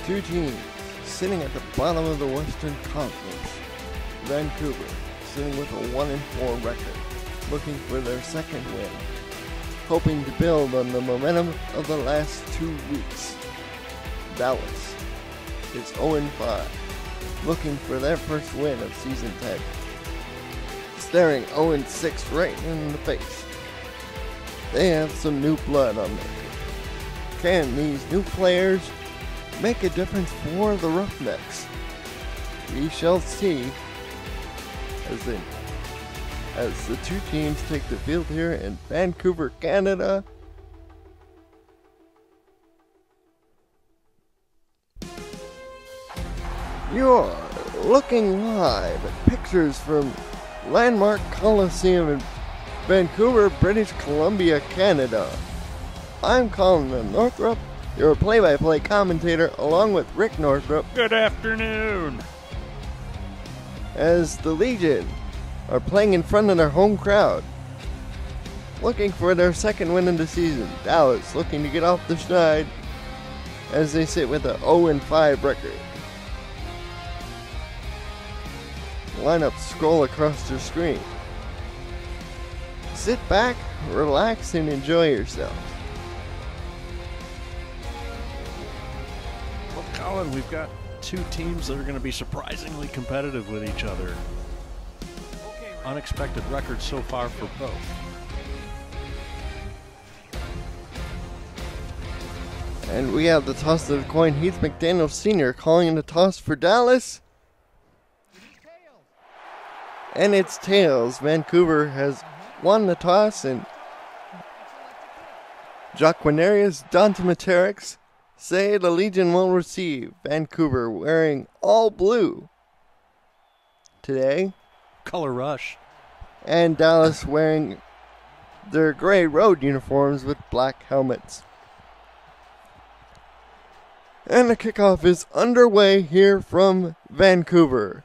Two teams sitting at the bottom of the Western Conference. Vancouver sitting with a 1-4 record, looking for their second win, hoping to build on the momentum of the last 2 weeks. Dallas is 0-5, looking for their first win of season 10, staring 0-6 right in the face. They have some new blood on their team. Can these new players make a difference for the Ruffnecks? We shall see as the two teams take the field here in Vancouver, Canada. You're looking live at pictures from Landmark Coliseum in Vancouver, British Columbia, Canada. I'm Colin Northrup, your play-by-play commentator, along with Rick Northrup. Good afternoon. As the Legion are playing in front of their home crowd, looking for their second win of the season. Dallas looking to get off the schneid as they sit with an 0-5 record. Lineup scroll across your screen. Sit back, relax, and enjoy yourself. Well, Colin, we've got two teams that are going to be surprisingly competitive with each other. Unexpected records so far for both. And we have the toss of the coin. Heath McDaniel Sr. calling in the toss for Dallas. And it's tails. Vancouver has won the toss, and Jaquinarius Dontomaterix say the Legion will receive. Vancouver wearing all blue today. Color rush. And Dallas wearing their gray road uniforms with black helmets. And the kickoff is underway here from Vancouver.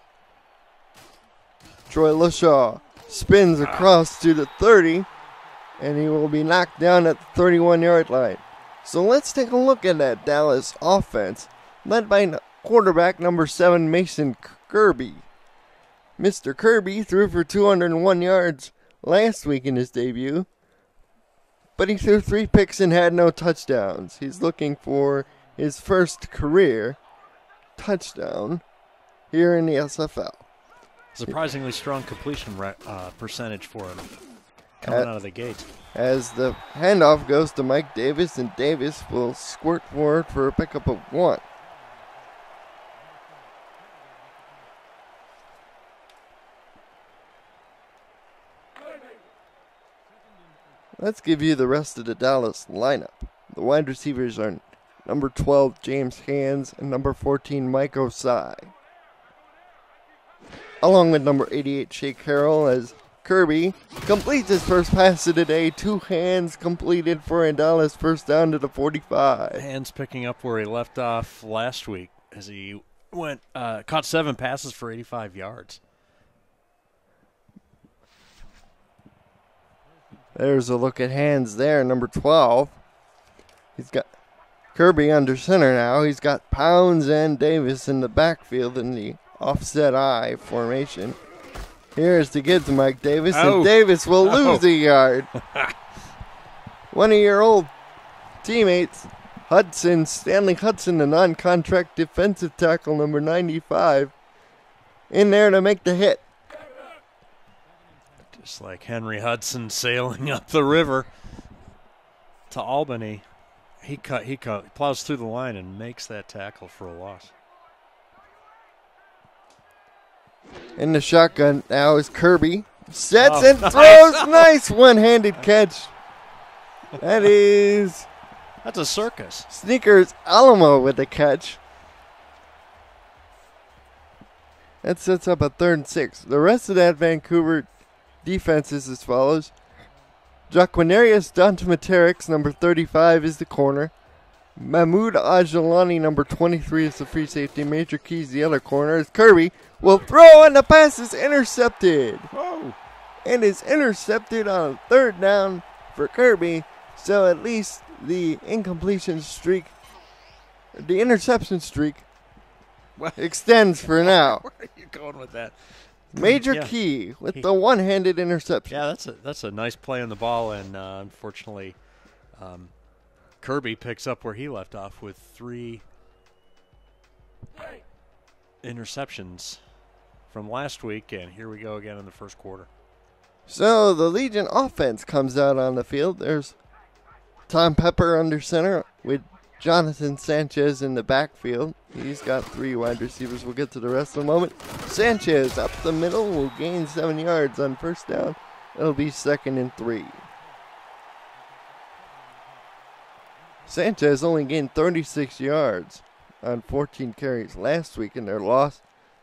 Troy Lashaw spins across to the 30, and he will be knocked down at the 31-yard line. So let's take a look at that Dallas offense, led by quarterback number 7, Mason Kirby. Mr. Kirby threw for 201 yards last week in his debut, but he threw 3 picks and had no touchdowns. He's looking for his first career touchdown here in the SFL. Surprisingly strong completion percentage for him coming out of the gate. As the handoff goes to Mike Davis, and Davis will squirt forward for a pickup of 1. Let's give you the rest of the Dallas lineup. The wide receivers are number 12, James Hands, and number 14, Mike Osai. Along with number 88, Shea Carroll, as Kirby completes his first pass of the day. 2 hands completed for a Dallas first down to the 45. Hands picking up where he left off last week as he went caught 7 passes for 85 yards. There's a look at Hands there, number 12. He's got Kirby under center now. He's got Pounds and Davis in the backfield in the offset I formation. Here's the kid to Mike Davis, and Davis will lose a yard. One of your old teammates, Stanley Hudson, the non-contract defensive tackle, number 95, in there to make the hit. Just like Henry Hudson sailing up the river to Albany, he plows through the line and makes that tackle for a loss. In the shotgun now is Kirby. Sets and throws. Nice one-handed catch. That's a circus. Sneakers Alamo with the catch. That sets up a 3rd and 6. The rest of that Vancouver defense is as follows. Jaquinarius Dontomaterix, number 35, is the corner. Mahmoud Ajalani, number 23, is the free safety. Major Keys, the other corner. As Kirby will throw, and the pass is intercepted. Oh. And is intercepted on 3rd down for Kirby. So at least the incompletion streak The interception streak extends for now. Where are you going with that? Major Key with the one-handed interception. Yeah, that's a nice play on the ball, and unfortunately, Kirby picks up where he left off with 3 interceptions from last week, and here we go again in the first quarter. So the Legion offense comes out on the field. There's Tom Pepper under center with Jonathan Sanchez in the backfield. He's got 3 wide receivers. We'll get to the rest in a moment. Sanchez up the middle will gain 7 yards on first down. It'll be 2nd and 3. Sanchez only gained 36 yards on 14 carries last week in their loss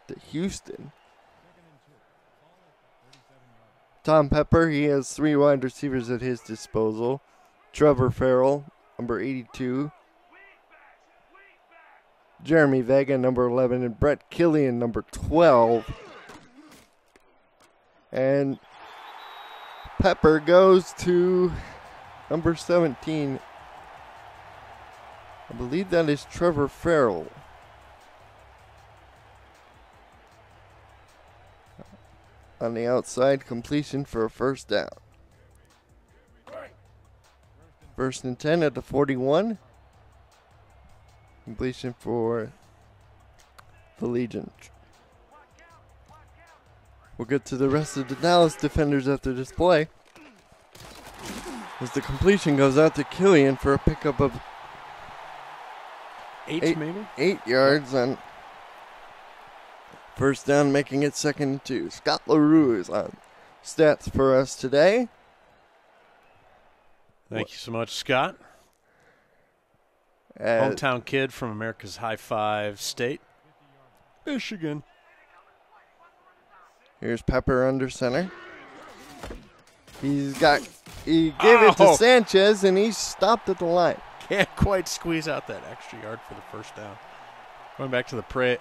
to Houston. Tom Pepper, he has 3 wide receivers at his disposal. Trevor Farrell, number 82. Jeremy Vega, number 11, and Brett Killian, number 12. And Pepper goes to number 17. I believe that is Trevor Farrell. On the outside, completion for a first down. 1st and 10 at the 41. Completion for the Legion. We'll get to the rest of the Dallas defenders after this play. As the completion goes out to Killian for a pickup of 8 yards on first down, making it 2nd and 2. Scott LaRue is on stats for us today. Thank you so much, Scott. Hometown kid from America's High Five State, Michigan. Here's Pepper under center. He gave it to Sanchez, and he stopped at the line. Can't quite squeeze out that extra yard for the first down. Going back to the play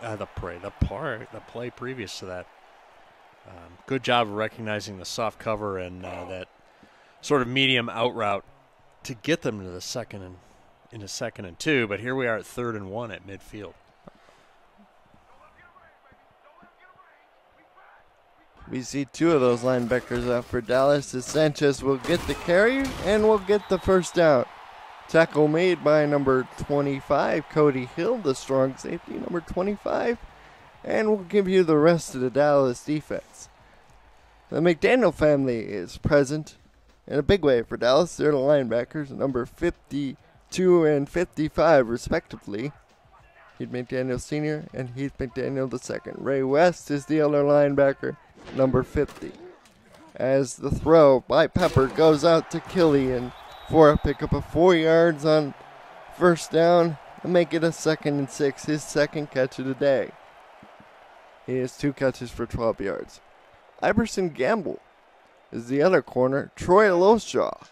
previous to that. Good job of recognizing the soft cover and that sort of medium out route to get them to the 2nd and 2. But here we are at 3rd and 1 at midfield. We see 2 of those linebackers out for Dallas as Sanchez will get the carry and will get the first down. Tackle made by number 25, Cody Hill, the strong safety, number 25. And we'll give you the rest of the Dallas defense. The McDaniel family is present in a big way for Dallas. They're the linebackers, number 52 and 55, respectively. Heath McDaniel Sr. and Heath McDaniel II. Ray West is the other linebacker, number 50. As the throw by Pepper goes out to Killian for a pickup of 4 yards on first down and make it a 2nd and 6, his 2nd catch of the day. He has 2 catches for 12 yards. Iverson Gamble is the other corner. Troy Loshaw,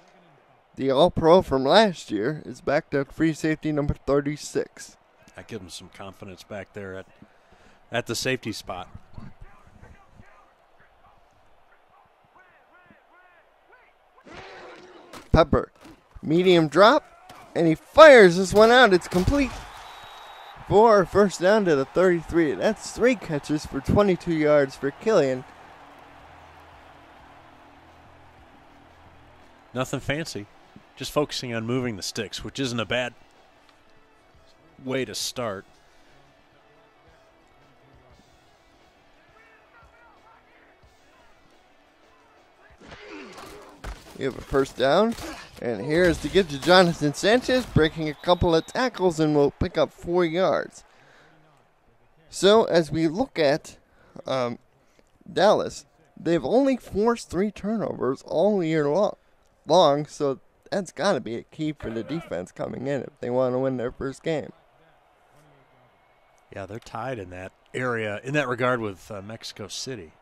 the All-Pro from last year, is backed at free safety number 36. That gives him some confidence back there at the safety spot. Pepper, medium drop, and he fires this one out. It's complete for first down to the 33. That's 3 catches for 22 yards for Killian. Nothing fancy, just focusing on moving the sticks, which isn't a bad way to start. We have a first down, and here's to get to Jonathan Sanchez, breaking a couple of tackles, and will pick up 4 yards. So as we look at Dallas, they've only forced 3 turnovers all year long, so that's got to be a key for the defense coming in if they want to win their first game. Yeah, they're tied in that area, in that regard, with Mexico City.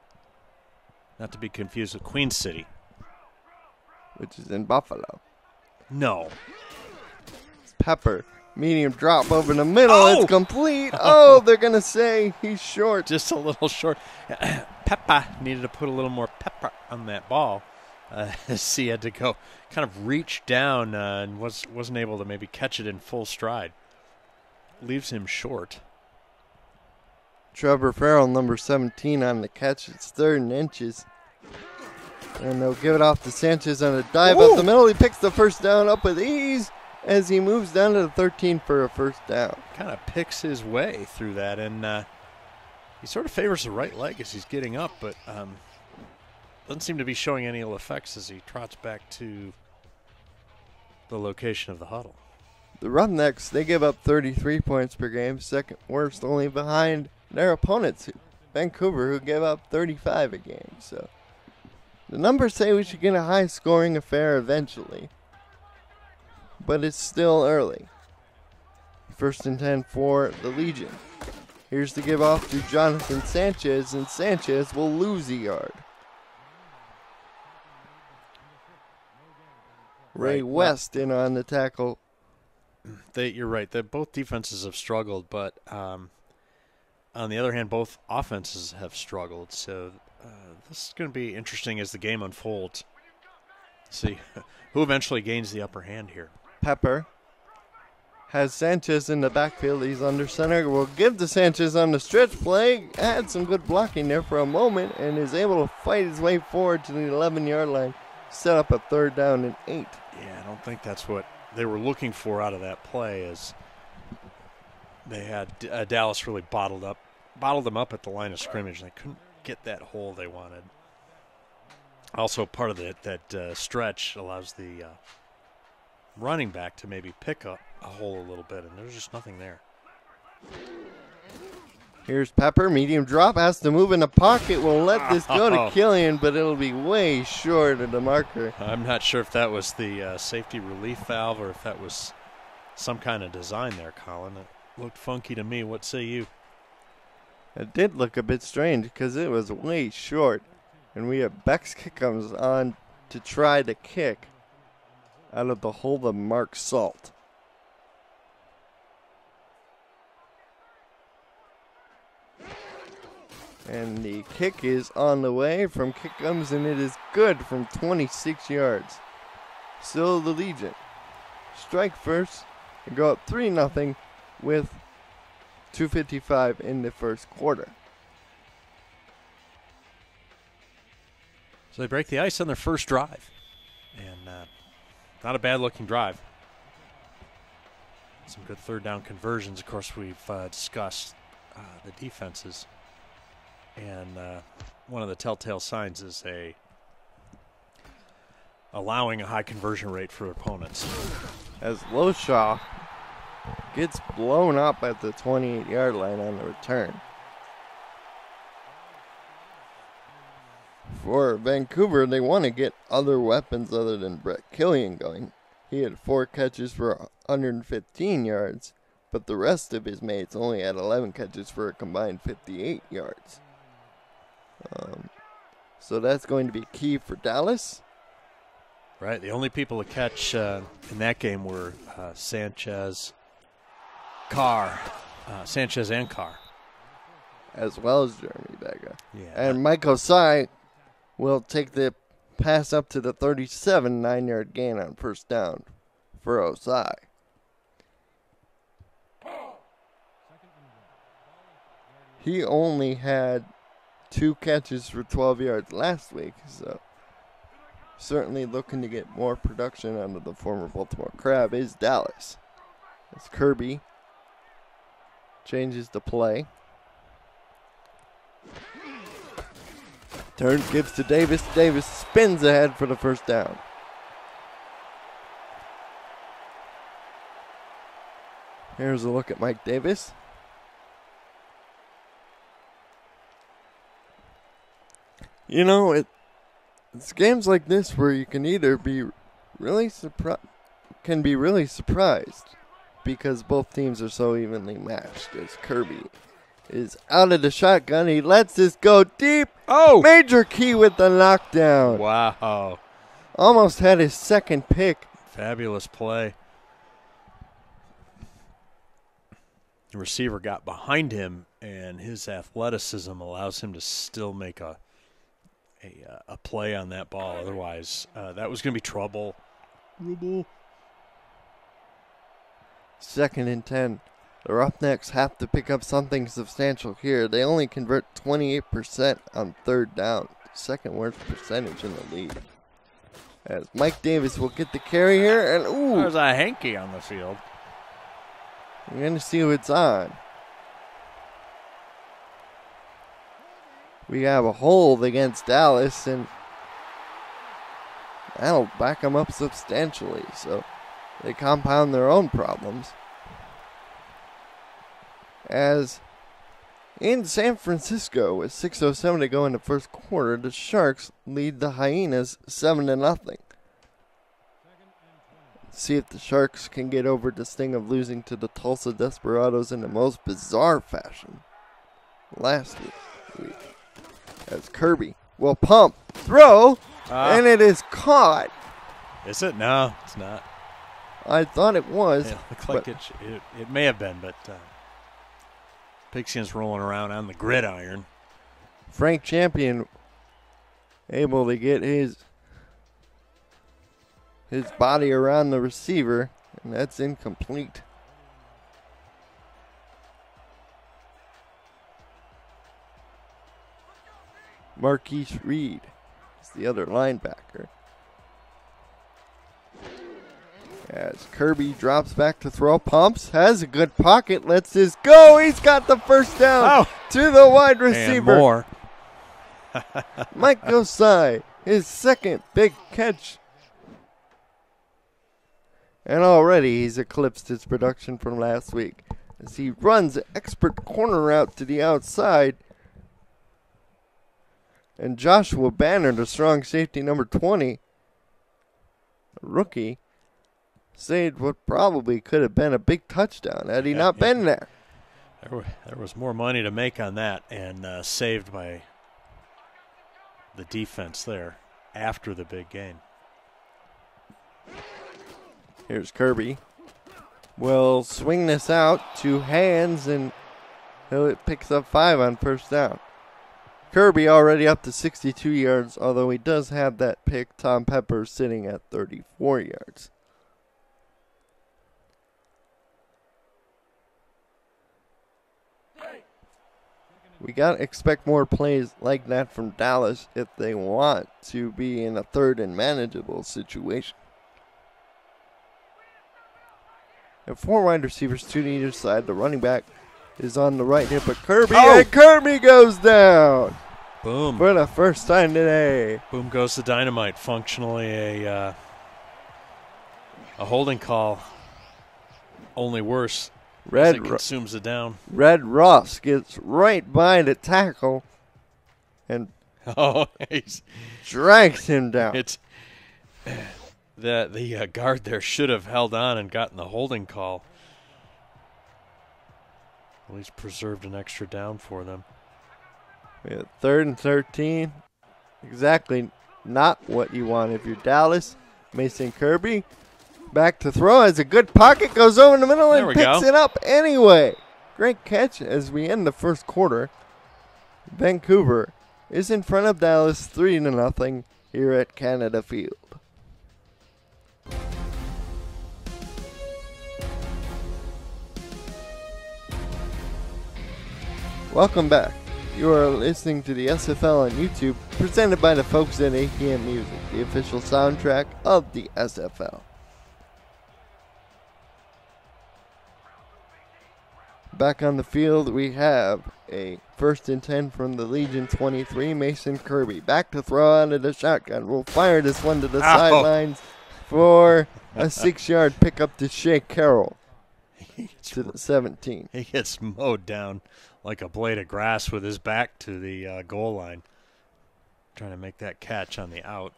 Not to be confused with Queen City, which is in Buffalo. No. It's Pepper. Medium drop over the middle. It's complete. Oh, they're going to say he's short. Just a little short. Pepper needed to put a little more pepper on that ball. He had to go kind of reach down and wasn't able to maybe catch it in full stride. leaves him short. Trevor Farrell, number 17, on the catch. It's 3rd and inches. And they'll give it off to Sanchez on a dive up the middle. He picks the first down up with ease as he moves down to the 13 for a first down. Kind of picks his way through that, and he sort of favors the right leg as he's getting up, but doesn't seem to be showing any ill effects as he trots back to the location of the huddle. The Ruffnecks, they give up 33 points per game, second worst, only behind their opponents, Vancouver, who give up 35 a game. So the numbers say we should get a high-scoring affair eventually, but it's still early. 1st and 10 for the Legion. Here's the give off to Jonathan Sanchez, and Sanchez will lose a yard. Ray West in on the tackle. You're right. Both defenses have struggled, but on the other hand, both offenses have struggled. So this is going to be interesting as the game unfolds. See who eventually gains the upper hand here. Pepper has Sanchez in the backfield. He's under center. Will give to Sanchez on the stretch play. Had some good blocking there for a moment and is able to fight his way forward to the 11-yard line. Set up a 3rd down and 8. Yeah, I don't think that's what they were looking for out of that play, as they had Dallas really bottled them up at the line of scrimmage. They couldn't get that hole they wanted. Also, part of that stretch allows the running back to maybe pick up a hole a little bit, and there's just nothing there. Here's Pepper, medium drop, has to move in the pocket. Will let this go to Killian, but it'll be way short of the marker. I'm not sure if that was the safety relief valve or if that was some kind of design there, Colin. It looked funky to me. What say you? It did look a bit strange because it was way short. And we have Beck's Kickums on to try the kick out of the hold of Mark Salt. And the kick is on the way from Kickums, and it is good from 26 yards. Still the Legion strike first and go up 3-0 with 2:55 in the first quarter. So they break the ice on their first drive, and not a bad-looking drive. Some good 3rd down conversions. Of course, we've discussed the defenses. And one of the telltale signs is allowing a high conversion rate for opponents. As Loshaw gets blown up at the 28-yard line on the return. For Vancouver, they want to get other weapons other than Brett Killian going. He had 4 catches for 115 yards, but the rest of his mates only had 11 catches for a combined 58 yards. So that's going to be key for Dallas. Right. The only people to catch in that game were Sanchez, Carr, Sanchez and Carr, as well as Jeremy Vega. Yeah. And Mike Osai will take the pass up to the 37, 9-yard gain on first down for Osai. He only had 2 catches for 12 yards last week, so certainly looking to get more production out of the former Baltimore Crab is Dallas. As Kirby changes the play. Turn, gives to Davis. Davis spins ahead for the first down. Here's a look at Mike Davis. You know, it's games like this where you can either be really surprised because both teams are so evenly matched. As Kirby is out of the shotgun, he lets this go deep. Oh! Major Key with the knockdown. Wow. Almost had his second pick. Fabulous play. The receiver got behind him, and his athleticism allows him to still make a play on that ball. Otherwise, that was going to be trouble. 2nd and 10. The Ruffnecks have to pick up something substantial here. They only convert 28% on third down. Second worst percentage in the league. As Mike Davis will get the carry here, and ooh. There's a hanky on the field. We're going to see who it's on. We have a hold against Dallas, and that'll back them up substantially. So they compound their own problems. As in San Francisco, with 6:07 to go in the first quarter, the Sharks lead the Hyenas 7-0. See if the Sharks can get over the sting of losing to the Tulsa Desperados in the most bizarre fashion last week. As Kirby will pump, throw, and it is caught. Is it? No, it's not. I thought it was. It looked like it may have been, but Pigskin's rolling around on the gridiron. Frank Champion able to get his body around the receiver, and that's incomplete. Marquise Reed is the other linebacker. As Kirby drops back to throw, pumps, has a good pocket, lets this go. He's got the first down to the wide receiver. And more. Mike Gosai, his second big catch. And already he's eclipsed his production from last week as he runs an expert corner route to the outside. And Joshua Banner, the strong safety number 20, a rookie, saved what probably could have been a big touchdown had he not been there. There was more money to make on that, and saved by the defense there after the big gain. Here's Kirby. Will swing this out to Hands, and it picks up 5 on first down. Kirby already up to 62 yards, although he does have that pick. Tom Pepper sitting at 34 yards. We got to expect more plays like that from Dallas if they want to be in a third and manageable situation. And 4 wide receivers, 2 to either side. The running back is on the right hip of Kirby, and Kirby goes down. Boom. For the first time today. Boom goes the dynamite. Functionally a holding call. Only worse. As it consumes it down. Red Ross gets right by the tackle and drags him down. It's the guard there should have held on and gotten the holding call. At least preserved an extra down for them. We have 3rd and 13. Exactly not what you want if you're Dallas. Mason Kirby back to throw, has a good pocket, goes over in the middle and picks it up anyway. Great catch as we end the first quarter. Vancouver is in front of Dallas 3-0 here at Canada Field. Welcome back. You are listening to the SFL on YouTube, presented by the folks at ATM Music, the official soundtrack of the SFL. Back on the field, we have a 1st and 10 from the Legion 23, Mason Kirby. Back to throw out of the shotgun. We'll fire this one to the sidelines for a 6-yard pickup to Shea Carroll to the 17. He gets mowed down like a blade of grass with his back to the goal line. Trying to make that catch on the out.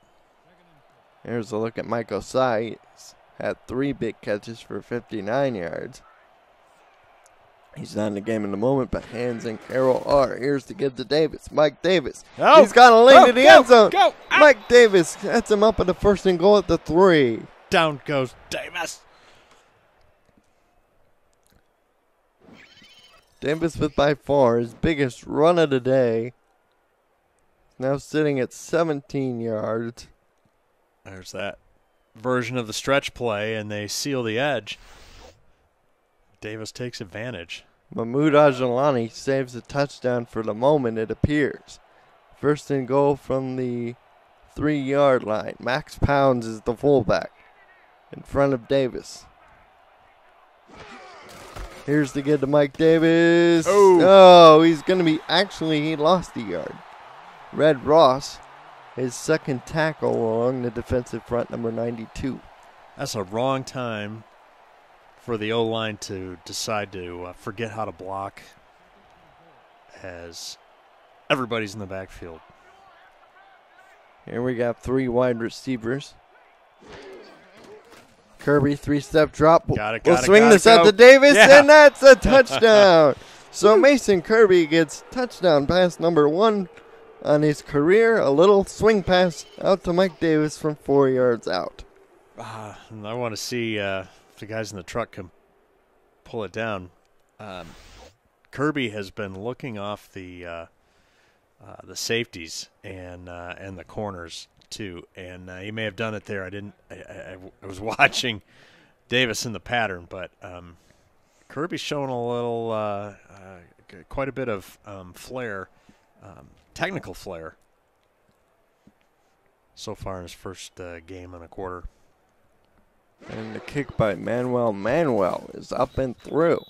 Here's a look at Mike Osai. He's had 3 big catches for 59 yards. He's not in the game in the moment, but Hands and Carroll are. Here's to give to Davis. Mike Davis. He's got a lane to the end zone. Mike Davis sets him up at the 1st and goal at the 3. Down goes Davis. Davis with by far his biggest run of the day. Now sitting at 17 yards. There's that version of the stretch play, and they seal the edge. Davis takes advantage. Mahmoud Ajalani saves a touchdown for the moment, it appears. First and goal from the 3-yard line. Max Pounds is the fullback in front of Davis. Here's the get to Mike Davis. Oh, he's going to be, actually, he lost a yard. Red Ross, his second tackle along the defensive front, number 92. That's a wrong time for the O-line to decide to forget how to block as everybody's in the backfield. Here we got 3 wide receivers. Kirby, 3-step drop. We'll swing this out to Davis, and that's a touchdown. So Mason Kirby gets touchdown pass number 1 on his career. A little swing pass out to Mike Davis from 4 yards out. I want to see if the guys in the truck can pull it down. Kirby has been looking off the safeties and the corners too, and he may have done it there. I was watching Davis in the pattern, but Kirby's showing a little, quite a bit of flair, technical flair, so far in his first game and a quarter. And the kick by Manuel is up and through.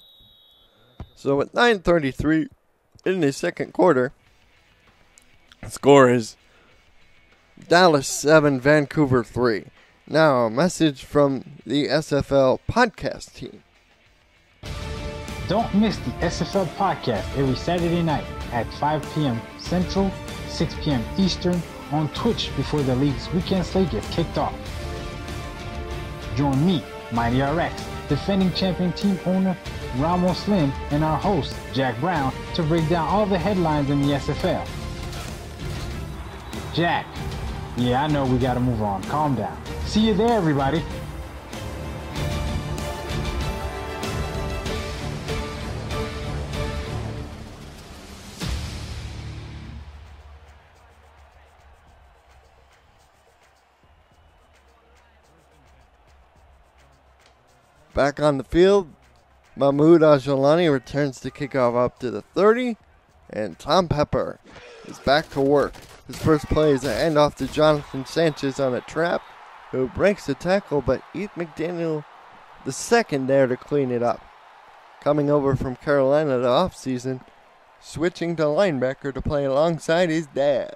So with 9:33 in the second quarter, the score is Dallas 7, Vancouver 3. Now a message from the SFL podcast team. Don't miss the SFL podcast every Saturday night at 5 p.m. Central, 6 p.m. Eastern on Twitch before the league's weekend slate gets kicked off. Join me, Mighty RX, defending champion team owner Ramos Slim, and our host, Jack Brown, to break down all the headlines in the SFL. Jack, yeah, I know we gotta move on. Calm down. See you there, everybody. Back on the field, Mahmoud Ajalani returns to kickoff up to the 30, and Tom Pepper is back to work. His first play is a handoff to Jonathan Sanchez on a trap, who breaks the tackle, but Heath McDaniel the second there to clean it up. Coming over from Carolina the offseason, switching to linebacker to play alongside his dad.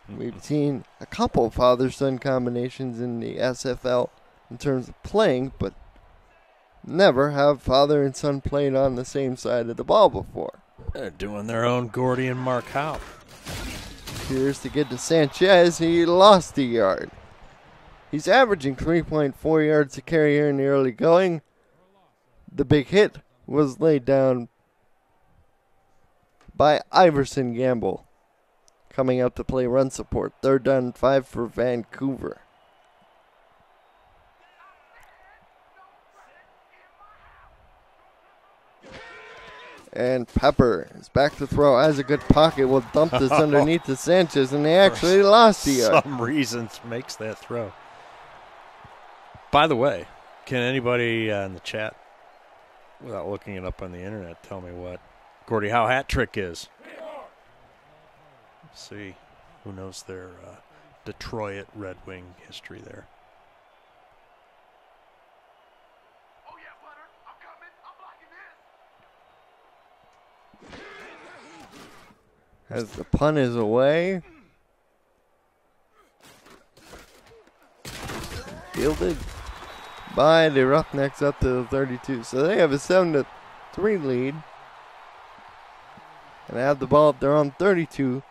We've seen a couple father-son combinations in the SFL in terms of playing, but never have father and son played on the same side of the ball before. They're doing their own Gordy and Mark Howe. Here's to get to Sanchez. He lost a yard. He's averaging 3.4 yards to carry here in the early going. The big hit was laid down by Iverson Gamble, coming out to play run support. 3rd down and 5 for Vancouver. And Pepper is back to throw. Has a good pocket. Will dump this underneath to Sanchez, and they actually lost the yard. Some reasons makes that throw. By the way, can anybody in the chat, without looking it up on the internet, tell me what Gordie Howe hat trick is? Let's see who knows their Detroit Red Wing history there. As the punt is away. Fielded by the Ruffnecks up to the 32. So they have a 7-3 lead. And they have the ball at their own 32.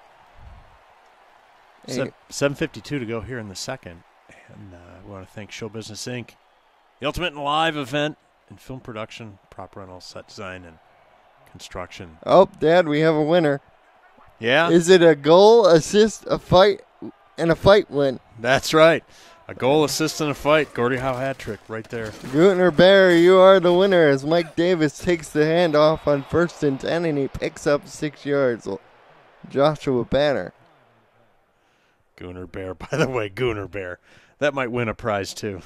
7:52 to go here in the second. And we want to thank Show Business Inc., the ultimate live event in film production, prop rental, set design, and construction. Oh, Dad, we have a winner. Yeah? Is it a goal, assist, a fight, and a fight win? That's right. A goal, assist, and a fight. Gordie Howe hat trick right there. Gunther Bear, you are the winner as Mike Davis takes the handoff on 1st and 10, and he picks up 6 yards. Joshua Banner. Gunther Bear. By the way, Gunther Bear. That might win a prize, too.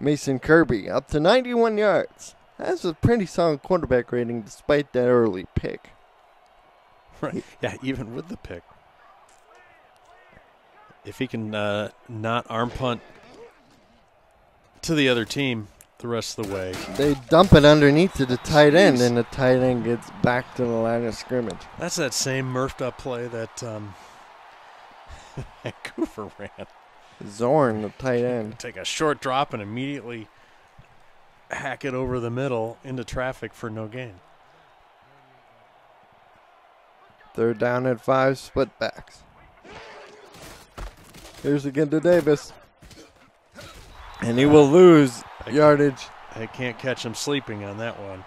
Mason Kirby up to 91 yards. That's a pretty solid quarterback rating despite that early pick. Right. Yeah, even with the pick. If he can not arm punt to the other team the rest of the way. They dump it underneath to the tight end, and the tight end gets back to the line of scrimmage. That's that same murphed up play that Vancouver ran. Zorn, the tight end. Take a short drop and immediately hack it over the middle into traffic for no gain. 3rd down at 5, split backs. Here's again to Davis. And he will lose yardage. I can't catch him sleeping on that one.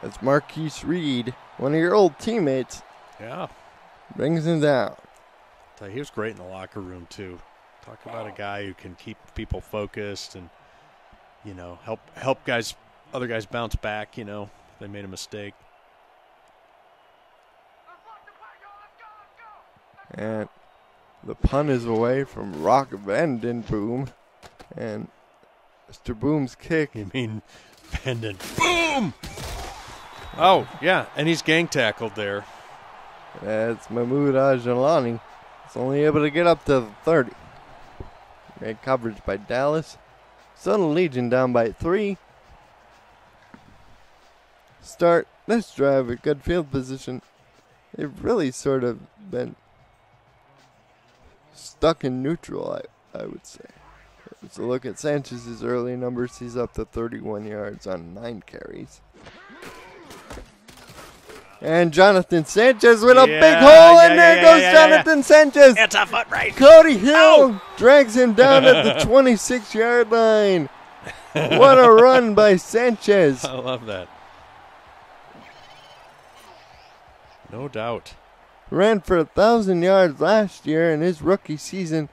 As Marquise Reed, one of your old teammates, brings him down. He was great in the locker room, too. Talk about a guy who can keep people focused and, you know, help other guys bounce back, you know, if they made a mistake. And the punt is away from Rock Vandenboom. And Mr. Boom's kick. You mean Vanden Boom? Oh, yeah, and he's gang tackled there. That's Mahmoud Ajalani. He's only able to get up to the 30. Great coverage by Dallas. Southern Legion down by 3. Start this drive with good field position. They've really sort of been stuck in neutral, I would say. Let's look at Sanchez's early numbers. He's up to 31 yards on 9 carries. And Jonathan Sanchez with a big hole, and there goes Jonathan Sanchez. It's a foot race. Cody Hill drags him down at the 26-yard line. What a run by Sanchez. I love that. No doubt. Ran for 1,000 yards last year in his rookie season.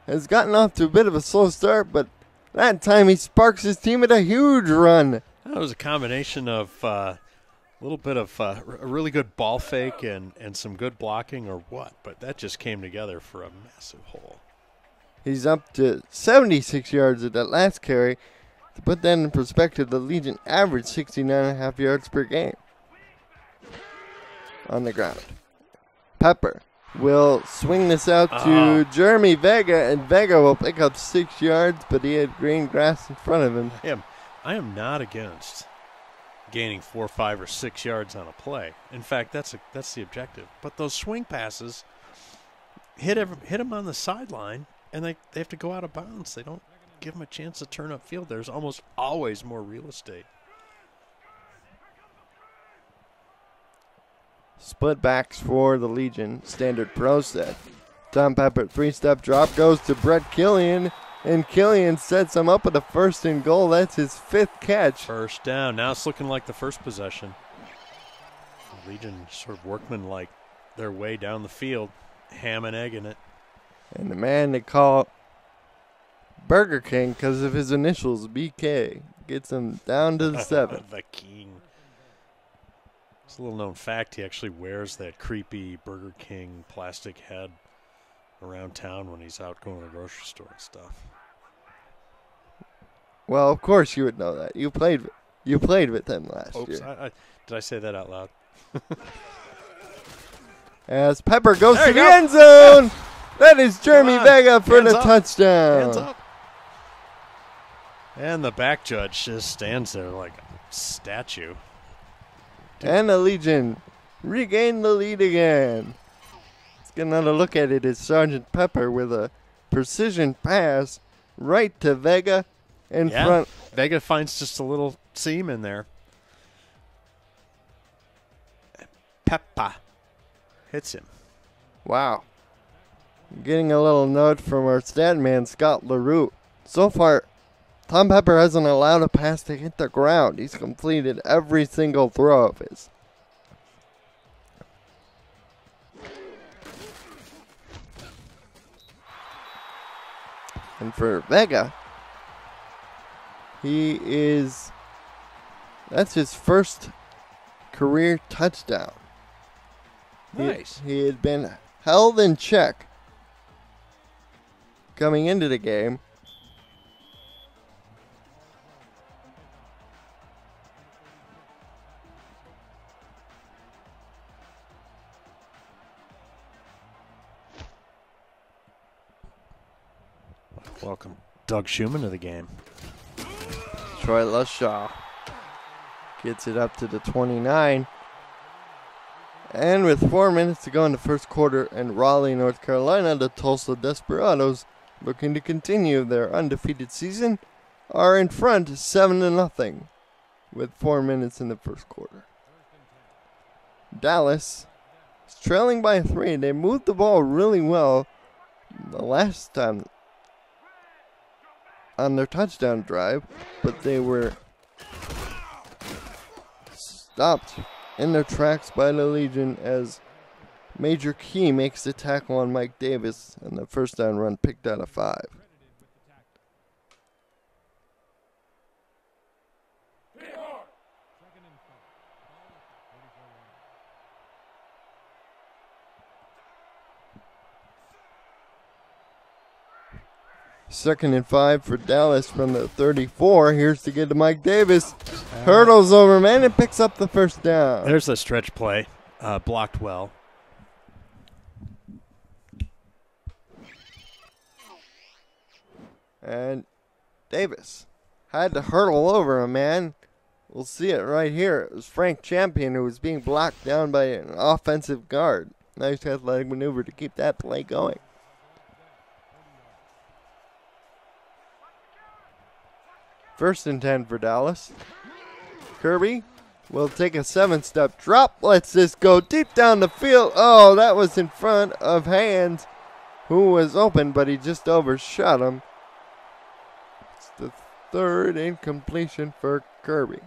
Has gotten off to a bit of a slow start, but that time he sparks his team with a huge run. That was a combination of a little bit of a really good ball fake and some good blocking or what, but that just came together for a massive hole. He's up to 76 yards at that last carry. To put that in perspective, the Legion averaged 69.5 yards per game on the ground. Pepper will swing this out to Jeremy Vega, and Vega will pick up 6 yards, but he had green grass in front of him. I am not against gaining 4, 5, or 6 yards on a play. In fact, that's the objective. But those swing passes hit him on the sideline, and they have to go out of bounds. They don't give him a chance to turn upfield. There's almost always more real estate. Split backs for the Legion. Standard pro set. Tom Pepper, 3-step drop, goes to Brett Killian, and Killian sets him up with a 1st and goal. That's his 5th catch. First down. Now it's looking like the first possession. The Legion sort of workman-like their way down the field, ham and egging it. And the man they call Burger King because of his initials, BK, gets him down to the 7. The King. It's a little known fact, he actually wears that creepy Burger King plastic head around town when he's out going to the grocery store and stuff. Well, of course you would know that. You played with him last year. Did I say that out loud? As Pepper goes to the end zone. That is Jeremy Vega for the touchdown. Hands up. And the back judge just stands there like a statue. And the Legion regain the lead again. Let's get another look at it as Sergeant Pepper with a precision pass right to Vega in front. Vega finds just a little seam in there. Peppa hits him. Wow. Getting a little note from our stat man, Scott LaRue. So far, Tom Pepper hasn't allowed a pass to hit the ground. He's completed every single throw of his. And for Vega, that's his first career touchdown. Nice. He had been held in check coming into the game. Welcome Doug Schumann to the game. Troy Lushaw gets it up to the 29. And with 4 minutes to go in the first quarter in Raleigh, North Carolina, the Tulsa Desperados, looking to continue their undefeated season, are in front 7-0 with 4 minutes in the first quarter. Dallas is trailing by 3. They moved the ball really well the last time on their touchdown drive, but they were stopped in their tracks by the Legion as Major Key makes the tackle on Mike Davis and the first down run picked out of 5. Second and 5 for Dallas from the 34. Here's to get to Mike Davis. Hurdles over man and picks up the first down. There's a stretch play. Blocked well. And Davis had to hurdle over a man. We'll see it right here. It was Frank Champion who was being blocked down by an offensive guard. Nice athletic maneuver to keep that play going. First and 10 for Dallas. Kirby will take a 7-step drop. Lets this go deep down the field. Oh, that was in front of Hands, who was open, but he just overshot him. It's the third incompletion for Kirby.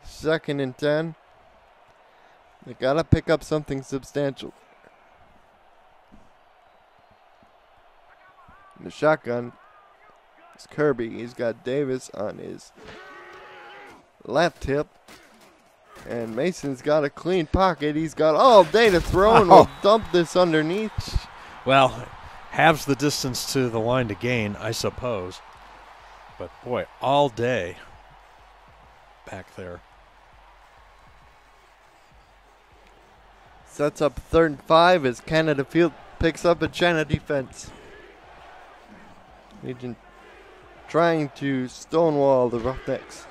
Second and 10. They got to pick up something substantial. The shotgun is Kirby. He's got Davis on his left hip. And Mason's got a clean pocket. He's got all day to throw and will dump this underneath. Well, halves the distance to the line to gain, I suppose. But, boy, all day back there. Sets up 3rd and 5 as Canada Field picks up a China defense. Legion trying to stonewall the Ruffnecks.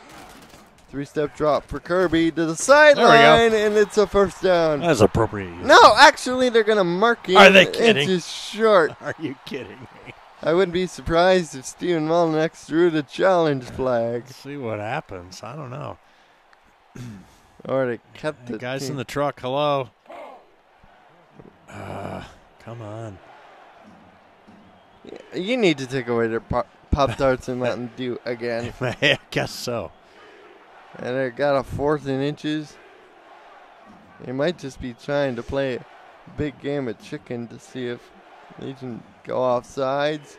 3-step drop for Kirby to the sideline, and it's a first down. That's appropriate use. No, actually, they're going to mark him. Are they kidding? Inches short. Are you kidding me? I wouldn't be surprised if Steven Molinax threw the challenge flag. Let's see what happens. I don't know. Or they kept the guys in the truck. Hello. Come on. You need to take away their Pop-Tarts and Mountain Dew again. I guess so. And they got a 4th and inches. They might just be trying to play a big game of chicken to see if they can go off sides.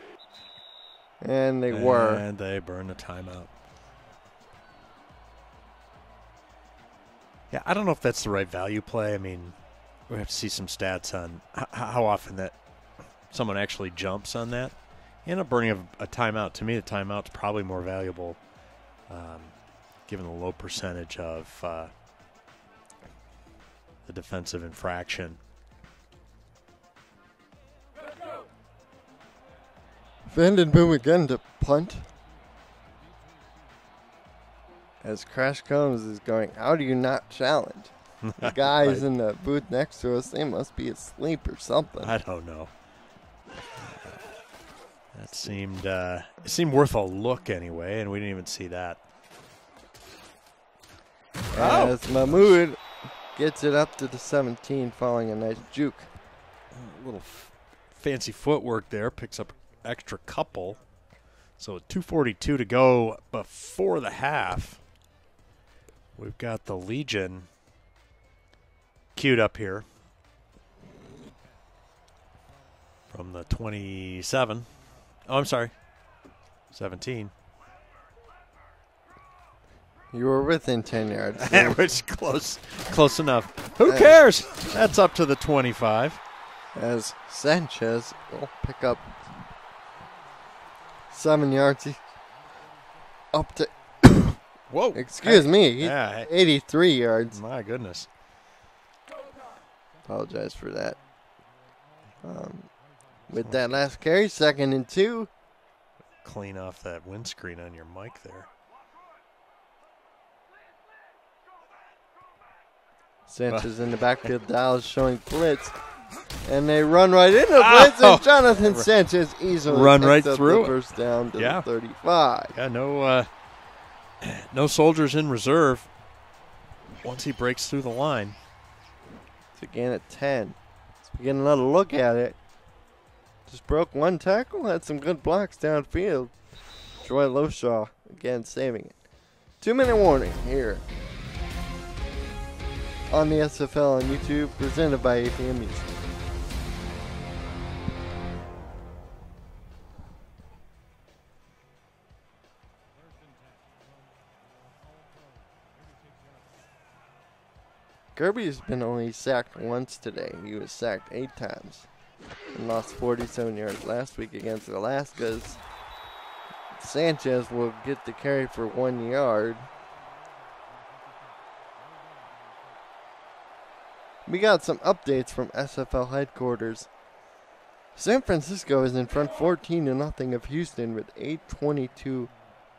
And they were. And they burned the timeout. Yeah, I don't know if that's the right value play. I mean, we have to see some stats on how often that someone actually jumps on that. You end up burning a timeout. To me, the timeout's probably more valuable given the low percentage of the defensive infraction. Vandenboom again to punt. As Crash Combs is going, how do you not challenge? The guys right. in the booth next to us, they must be asleep or something. I don't know. That seemed it seemed worth a look anyway, and we didn't even see that. As Mahmoud gets it up to the 17 following a nice juke. A little fancy footwork there, picks up an extra couple. So 2:42 to go before the half. We've got the Legion queued up here from the 27. Oh, I'm sorry, 17. You were within 10 yards. Which close enough. Who cares? That's up to the 25. As Sanchez will pick up 7 yards. Up to Whoa. Excuse me. Yeah. 83 yards. My goodness. Apologize for that. With that last carry, 2nd and 2. Clean off that windscreen on your mic there. Sanchez in the backfield. Dallas showing blitz. And they run right into the blitz. And Jonathan Sanchez easily run picks right up through the first down to the 35. Yeah, no soldiers in reserve once he breaks through the line. It's again at 10. Let's begin another look at it. Just broke one tackle. Had some good blocks downfield. Troy Loshaw again saving it. 2-minute warning here on the SFL on YouTube, presented by APM Music. Kirby's been only sacked once today. He was sacked 8 times and lost 47 yards last week against Alaska's. Sanchez will get the carry for 1 yard. We got some updates from SFL headquarters. San Francisco is in front 14-0 of Houston with 8:22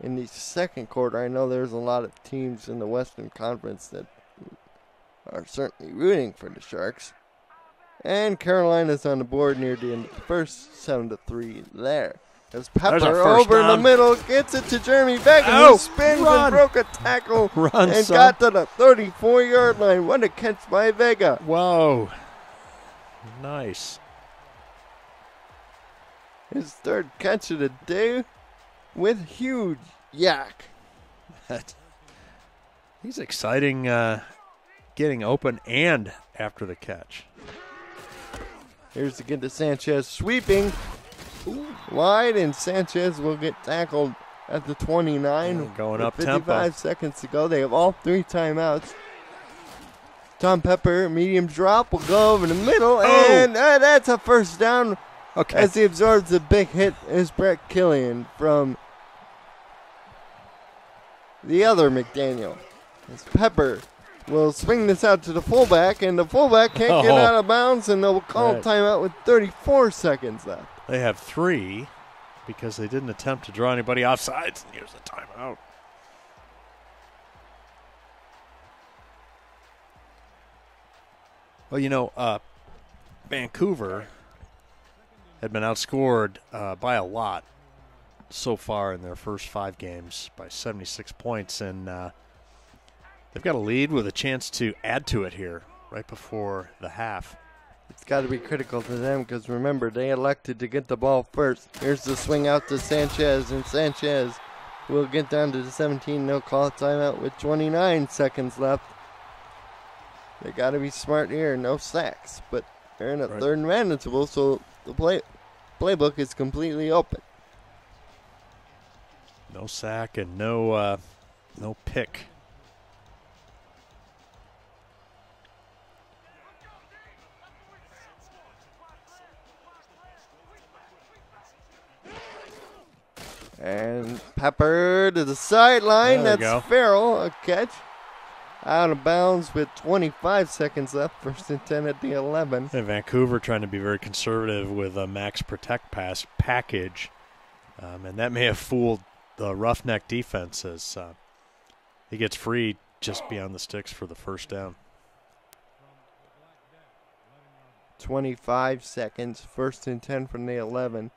in the second quarter. I know there's a lot of teams in the Western Conference that are certainly rooting for the Sharks. And Carolina's on the board near the end of the first, 7-3 there. As Pepper over in the middle gets it to Jeremy Vega, who spins and broke a tackle and got to the 34-yard line. What a catch by Vega. Whoa. Nice. His 3rd catch of the day with huge yak. He's exciting getting open and after the catch. Here's to get to Sanchez sweeping. Wide, and Sanchez will get tackled at the 29. Going up 55 seconds to go. They have all 3 timeouts. Tom Pepper, medium drop, will go over the middle, and that's a first down. As he absorbs a big hit is Brett Killian from the other McDaniel. As Pepper will swing this out to the fullback, and the fullback can't get out of bounds, and they'll call timeout with 34 seconds left. They have 3 because they didn't attempt to draw anybody offsides. And here's the timeout. Well, Vancouver had been outscored by a lot so far in their first 5 games by 76 points, and they've got a lead with a chance to add to it here right before the half. It's got to be critical to them because, remember, they elected to get the ball first. Here's the swing out to Sanchez, and Sanchez will get down to the 17. No call timeout with 29 seconds left. They got to be smart here. No sacks, but they're in a 3rd and manageable, so the playbook is completely open. No sack and no pick. And Pepper to the sideline. There That's Farrell, a catch. Out of bounds with 25 seconds left. 1st and 10 at the 11. And Vancouver trying to be very conservative with a max protect pass package. And that may have fooled the Roughneck defense as he gets free just beyond the sticks for the first down. 25 seconds. 1st and 10 from the 11.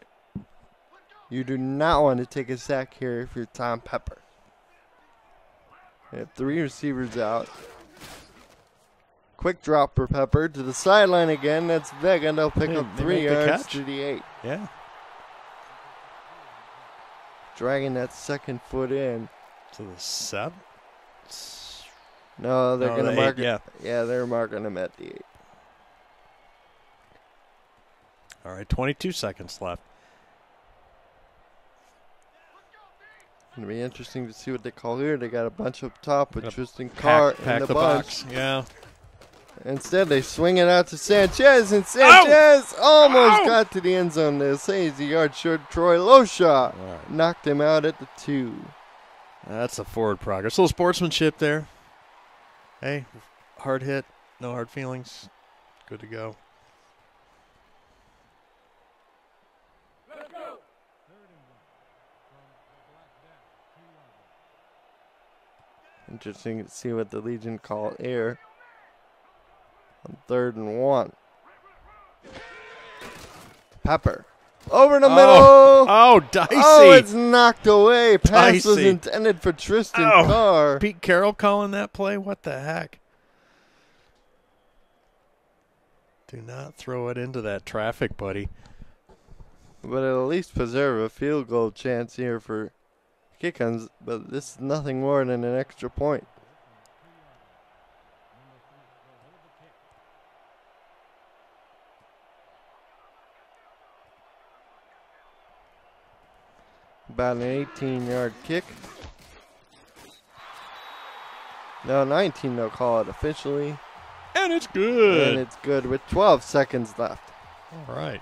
You do not want to take a sack here if you're Tom Pepper. They have 3 receivers out. Quick drop for Pepper to the sideline again. That's Vega, and they'll pick up 3 yards to the 8. Yeah. Dragging that 2nd foot in. To the 7? No, they're going to mark it. Yeah, they're marking him at the 8. All right, 22 seconds left. It'll be interesting to see what they call here. They got a bunch up top with Tristan Carr in the bunch. Box. Yeah. Instead, they swing it out to Sanchez, and Sanchez almost got to the end zone. They say he's a yard short. Troy Loshaw knocked him out at the 2. That's a forward progress. A little sportsmanship there. Hey, hard hit, no hard feelings. Good to go. Interesting to see what the Legion call here. On 3rd and 1. Pepper. Over the middle. Oh, dicey. Oh, it's knocked away. Pass was Dicey. intended for Tristan Carr. Pete Carroll calling that play? What the heck? Do not throw it into that traffic, buddy. But it'll at least preserve a field goal chance here for kick-ons, but this is nothing more than an extra point. About an 18-yard kick. No, 19 they'll call it officially. And it's good. And it's good with 12 seconds left. All right.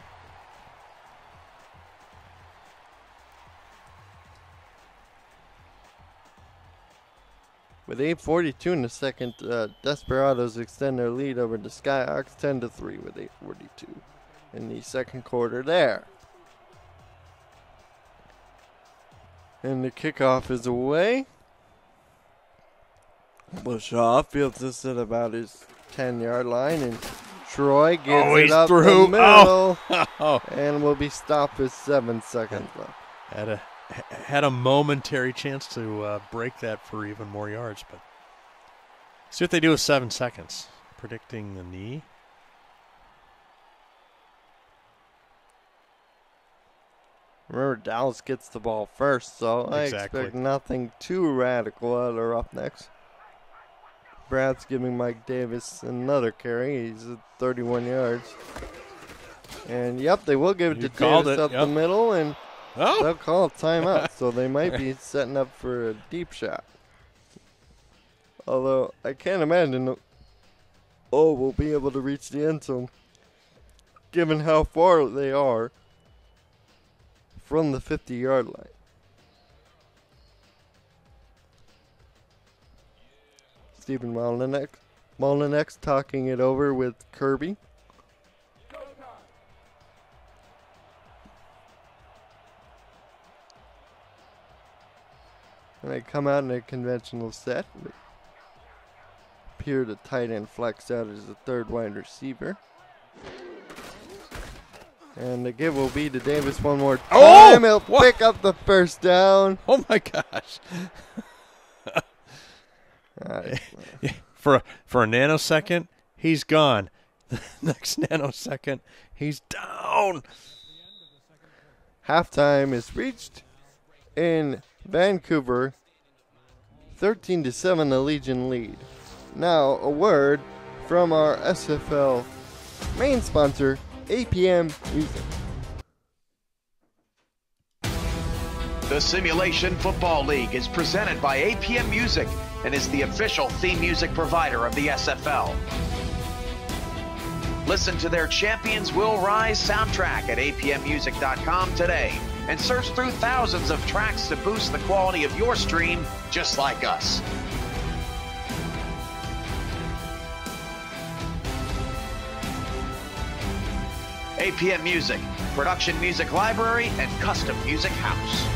With 8:42 in the second, Desperados extend their lead over the Skyhawks 10-3 with 8:42 in the second quarter there. And the kickoff is away. Bushaw fields this at about his 10-yard line, and Troy gets it up the middle, and will be stopped with 7 seconds left. Had a momentary chance to break that for even more yards, but see what they do with 7 seconds. Predicting the knee. Remember, Dallas gets the ball first, so I expect nothing too radical out of the Roughnecks. Perhaps giving Mike Davis another carry. He's at 31 yards. And, yep, they will give it to Davis up the middle, and they'll call a timeout, so they might be setting up for a deep shot. Although, I can't imagine we'll be able to reach the end zone, given how far they are from the 50-yard line. Stephen Molinax talking it over with Kirby. And they come out in a conventional set. Appear the tight end flex out as the third wide receiver. And the give will be to Davis one more time. He'll pick up the first down. Oh, my gosh. For a nanosecond, he's gone. The next nanosecond, he's down. Halftime is reached in Vancouver. 13-7, the Legion lead. Now, a word from our SFL main sponsor, APM Music. The Simulation Football League is presented by APM Music and is the official theme music provider of the SFL. Listen to their Champions Will Rise soundtrack at apmmusic.com today and search through thousands of tracks to boost the quality of your stream just like us. APM Music, production music library and custom music house.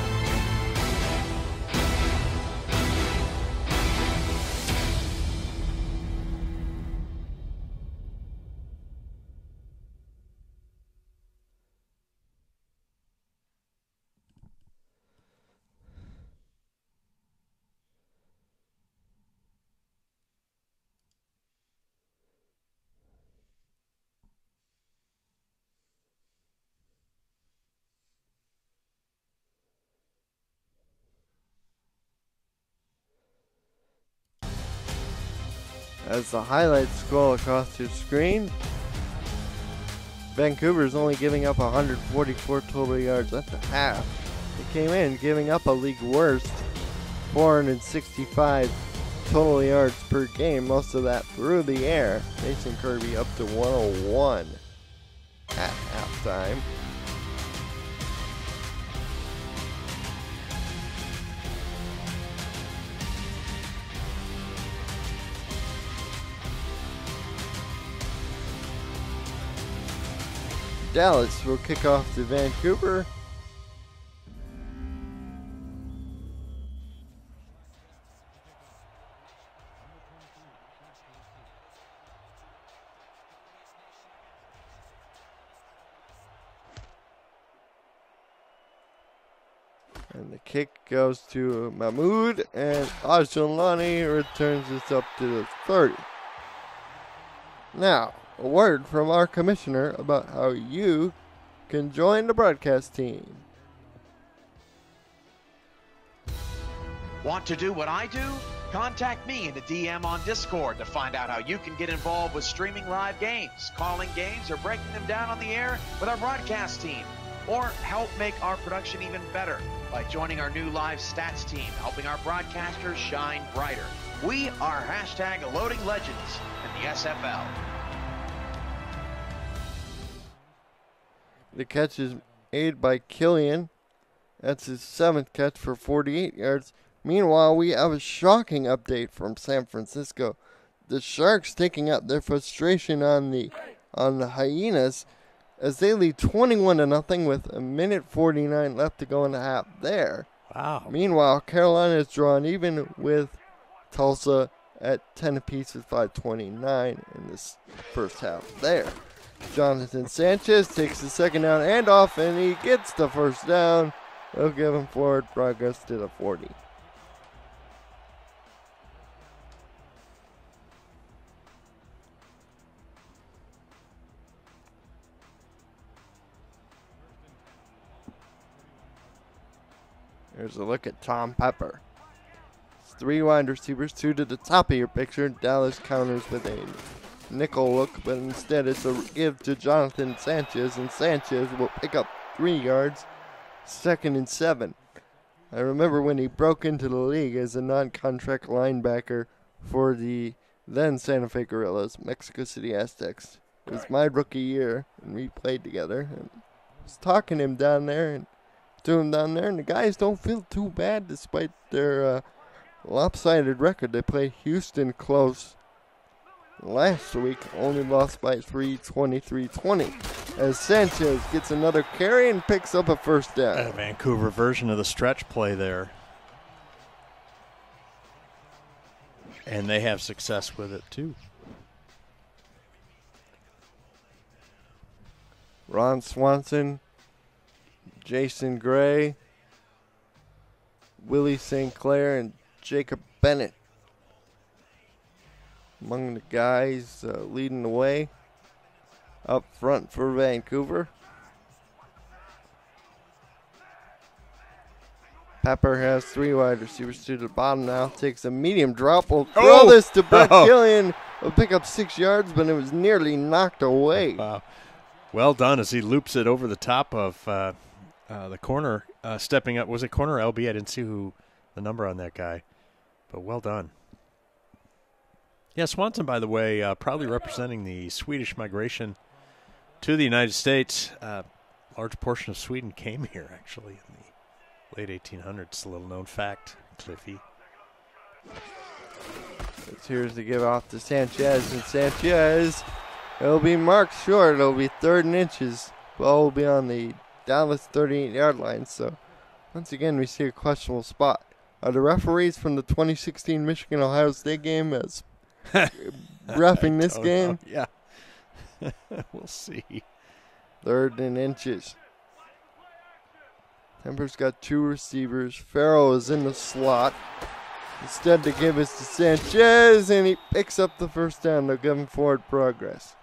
As the highlights scroll across your screen, Vancouver's only giving up 144 total yards at the half. They came in giving up a league worst 465 total yards per game, most of that through the air. Mason Kirby up to 101 at halftime. Dallas will kick off to Vancouver. And the kick goes to Mahmoud, and Ajulani returns this up to the 30. Now, a word from our commissioner about how you can join the broadcast team. Want to do what I do? Contact me in the DM on Discord to find out how you can get involved with streaming live games, calling games, or breaking them down on the air with our broadcast team. Or help make our production even better by joining our new live stats team, helping our broadcasters shine brighter. We are hashtag Loading Legends in the SFL. The catch is made by Killian. That's his 7th catch for 48 yards. Meanwhile, we have a shocking update from San Francisco. The Sharks taking out their frustration on the Hyenas as they lead 21-0 with a minute 49 left to go in the half there. Wow. Meanwhile, Carolina is drawn even with Tulsa at 10 apiece with 5:29 in this first half there. Jonathan Sanchez takes the second down and off, and he gets the first down. They'll give him forward progress to the 40. Here's a look at Tom Pepper. It's 3 wide receivers, 2 to the top of your picture. Dallas counters with a nickel look, but instead it's a give to Jonathan Sanchez, and Sanchez will pick up 3 yards, 2nd and 7. I remember when he broke into the league as a non-contract linebacker for the then Santa Fe Gorillas, Mexico City Aztecs. It was my rookie year, and we played together. And I was talking to him down there, and the guys don't feel too bad despite their lopsided record. They played Houston close last week, only lost by 23-20, as Sanchez gets another carry and picks up a first down. A Vancouver version of the stretch play there. And they have success with it too. Ron Swanson, Jason Gray, Willie St. Clair, and Jacob Bennett among the guys leading the way up front for Vancouver. Pepper has 3 wide receivers to the bottom now. Takes a medium drop. Will throw this to Brett Killian. Will pick up 6 yards, but it was nearly knocked away. Wow. Well done as he loops it over the top of the corner, stepping up. Was it corner LB? I didn't see who the number on that guy, but well done. Yeah, Swanson, by the way, proudly representing the Swedish migration to the United States. Large portion of Sweden came here, actually, in the late 1800s. A little known fact, Cliffy. Here's to give off to Sanchez, and Sanchez, it'll be marked short. It'll be 3rd and inches. Ball will be on the Dallas 38-yard line. So once again, we see a questionable spot. Are the referees from the 2016 Michigan-Ohio State game as reffing this game? Yeah. We'll see. 3rd and inches. Temper's got 2 receivers. Farrell is in the slot. Instead, to give us to Sanchez, and he picks up the first down. They'll give him forward progress.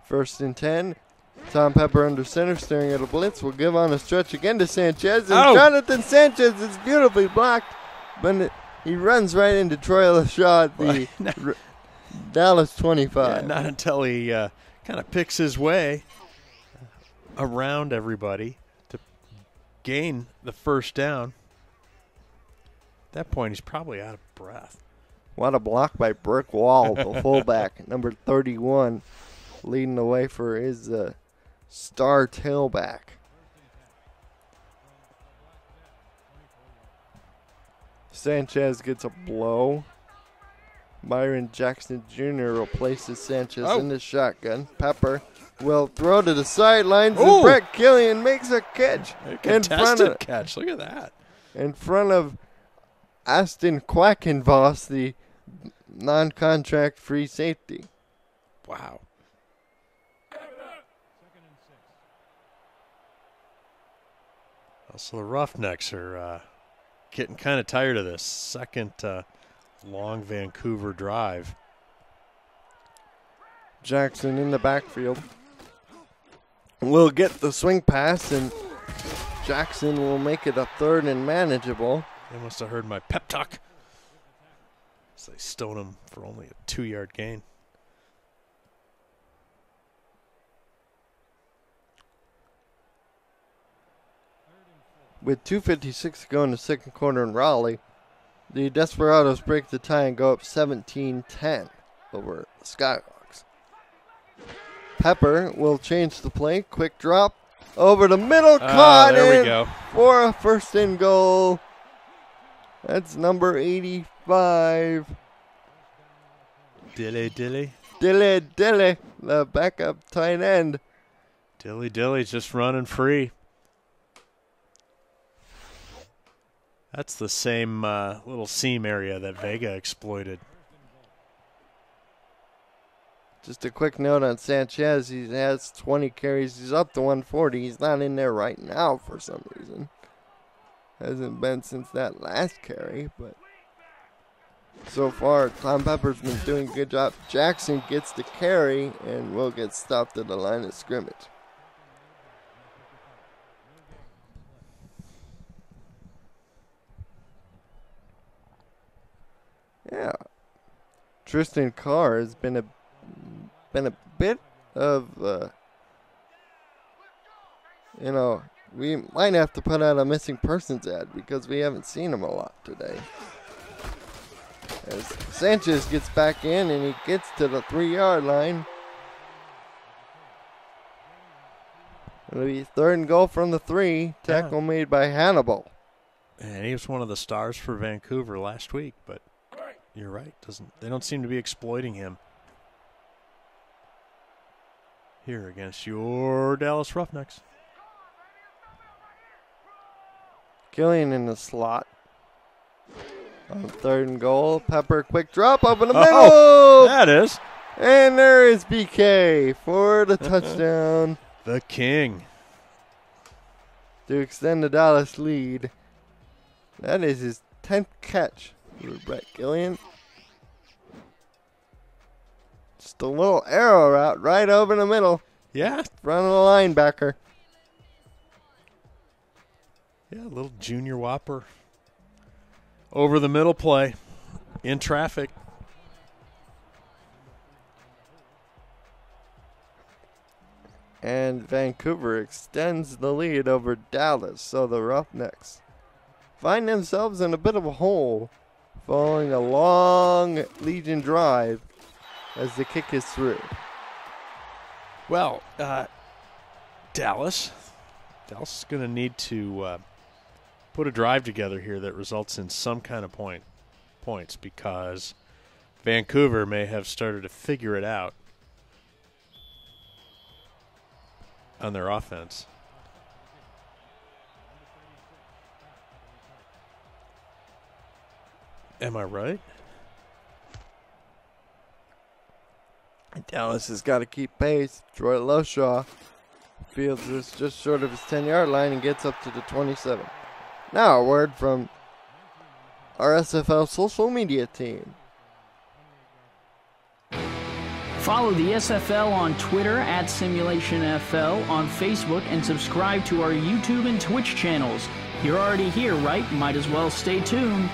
First and 10. Tom Pepper under center, staring at a blitz. Will give on a stretch again to Sanchez. And Jonathan Sanchez is beautifully blocked, but he runs right into Troy LaShaw at the Dallas 25. Yeah, not until he kind of picks his way around everybody to gain the first down. At that point, he's probably out of breath. What a block by Brick Wall, the fullback, number 31, leading the way for his star tailback. Sanchez gets a blow. Byron Jackson Jr. replaces Sanchez in the shotgun. Pepper will throw to the sidelines, and Brett Killian makes a catch. A contested catch. Look at that. In front of Aston Quackenboss, the non-contract free safety. Wow. So the Ruffnecks are getting kind of tired of this second long Vancouver drive. Jackson in the backfield will get the swing pass, and Jackson will make it a 3rd and manageable. They must have heard my pep talk. So they stone him for only a 2-yard gain. With 2:56 to go in the second quarter in Raleigh, the Desperados break the tie and go up 17-10 over the Skyhawks. Pepper will change the play. Quick drop over the middle. Caught there we go. For a 1st and goal. That's number 85. Dilly. Dilly, the backup tight end. Dilly's just running free. That's the same little seam area that Vega exploited. Just a quick note on Sanchez. He has 20 carries. He's up to 140. He's not in there right now for some reason. Hasn't been since that last carry, but so far Tom Pepper's been doing a good job. Jackson gets the carry and will get stopped at the line of scrimmage. Yeah, Tristan Carr has been a bit of we might have to put out a missing persons ad because we haven't seen him a lot today. As Sanchez gets back in and he gets to the 3-yard line. It'll be 3rd and goal from the 3. Tackle made by Hannibal. And he was one of the stars for Vancouver last week, but you're right. They don't seem to be exploiting him here against your Dallas Ruffnecks. Killian in the slot. On 3rd and goal, Pepper quick drop over the middle. Oh, that is. And there is BK for the touchdown. The king. To extend the Dallas lead. That is his 10th catch for Brett Killian. Just a little arrow route right over the middle. Yeah. Front of the linebacker. Yeah, a little junior whopper. Over the middle play. In traffic. And Vancouver extends the lead over Dallas. So the Ruffnecks find themselves in a bit of a hole following a long Legion drive as the kick is through. Well, Dallas is going to need to put a drive together here that results in some kind of points because Vancouver may have started to figure it out on their offense. Am I right? Dallas has got to keep pace. Troy Loshaw fields this just short of his 10-yard line and gets up to the 27. Now a word from our SFL social media team. Follow the SFL on Twitter @SimulationFL, on Facebook, and subscribe to our YouTube and Twitch channels. You're already here, right? Might as well stay tuned.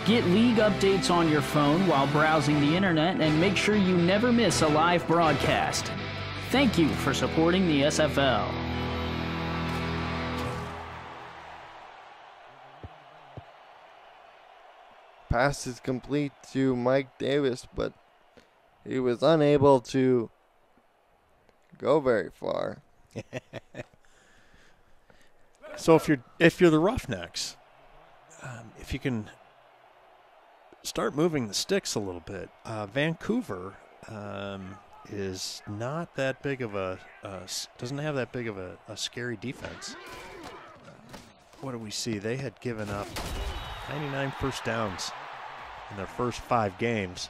Get league updates on your phone while browsing the internet and make sure you never miss a live broadcast. Thank you for supporting the SFL. pass is complete to Mike Davis, but he was unable to go very far. So if you're the Roughnecks, if you can start moving the sticks a little bit, Vancouver is not that big of doesn't have that big of a scary defense. What do we see? They had given up 99 first downs in their first 5 games.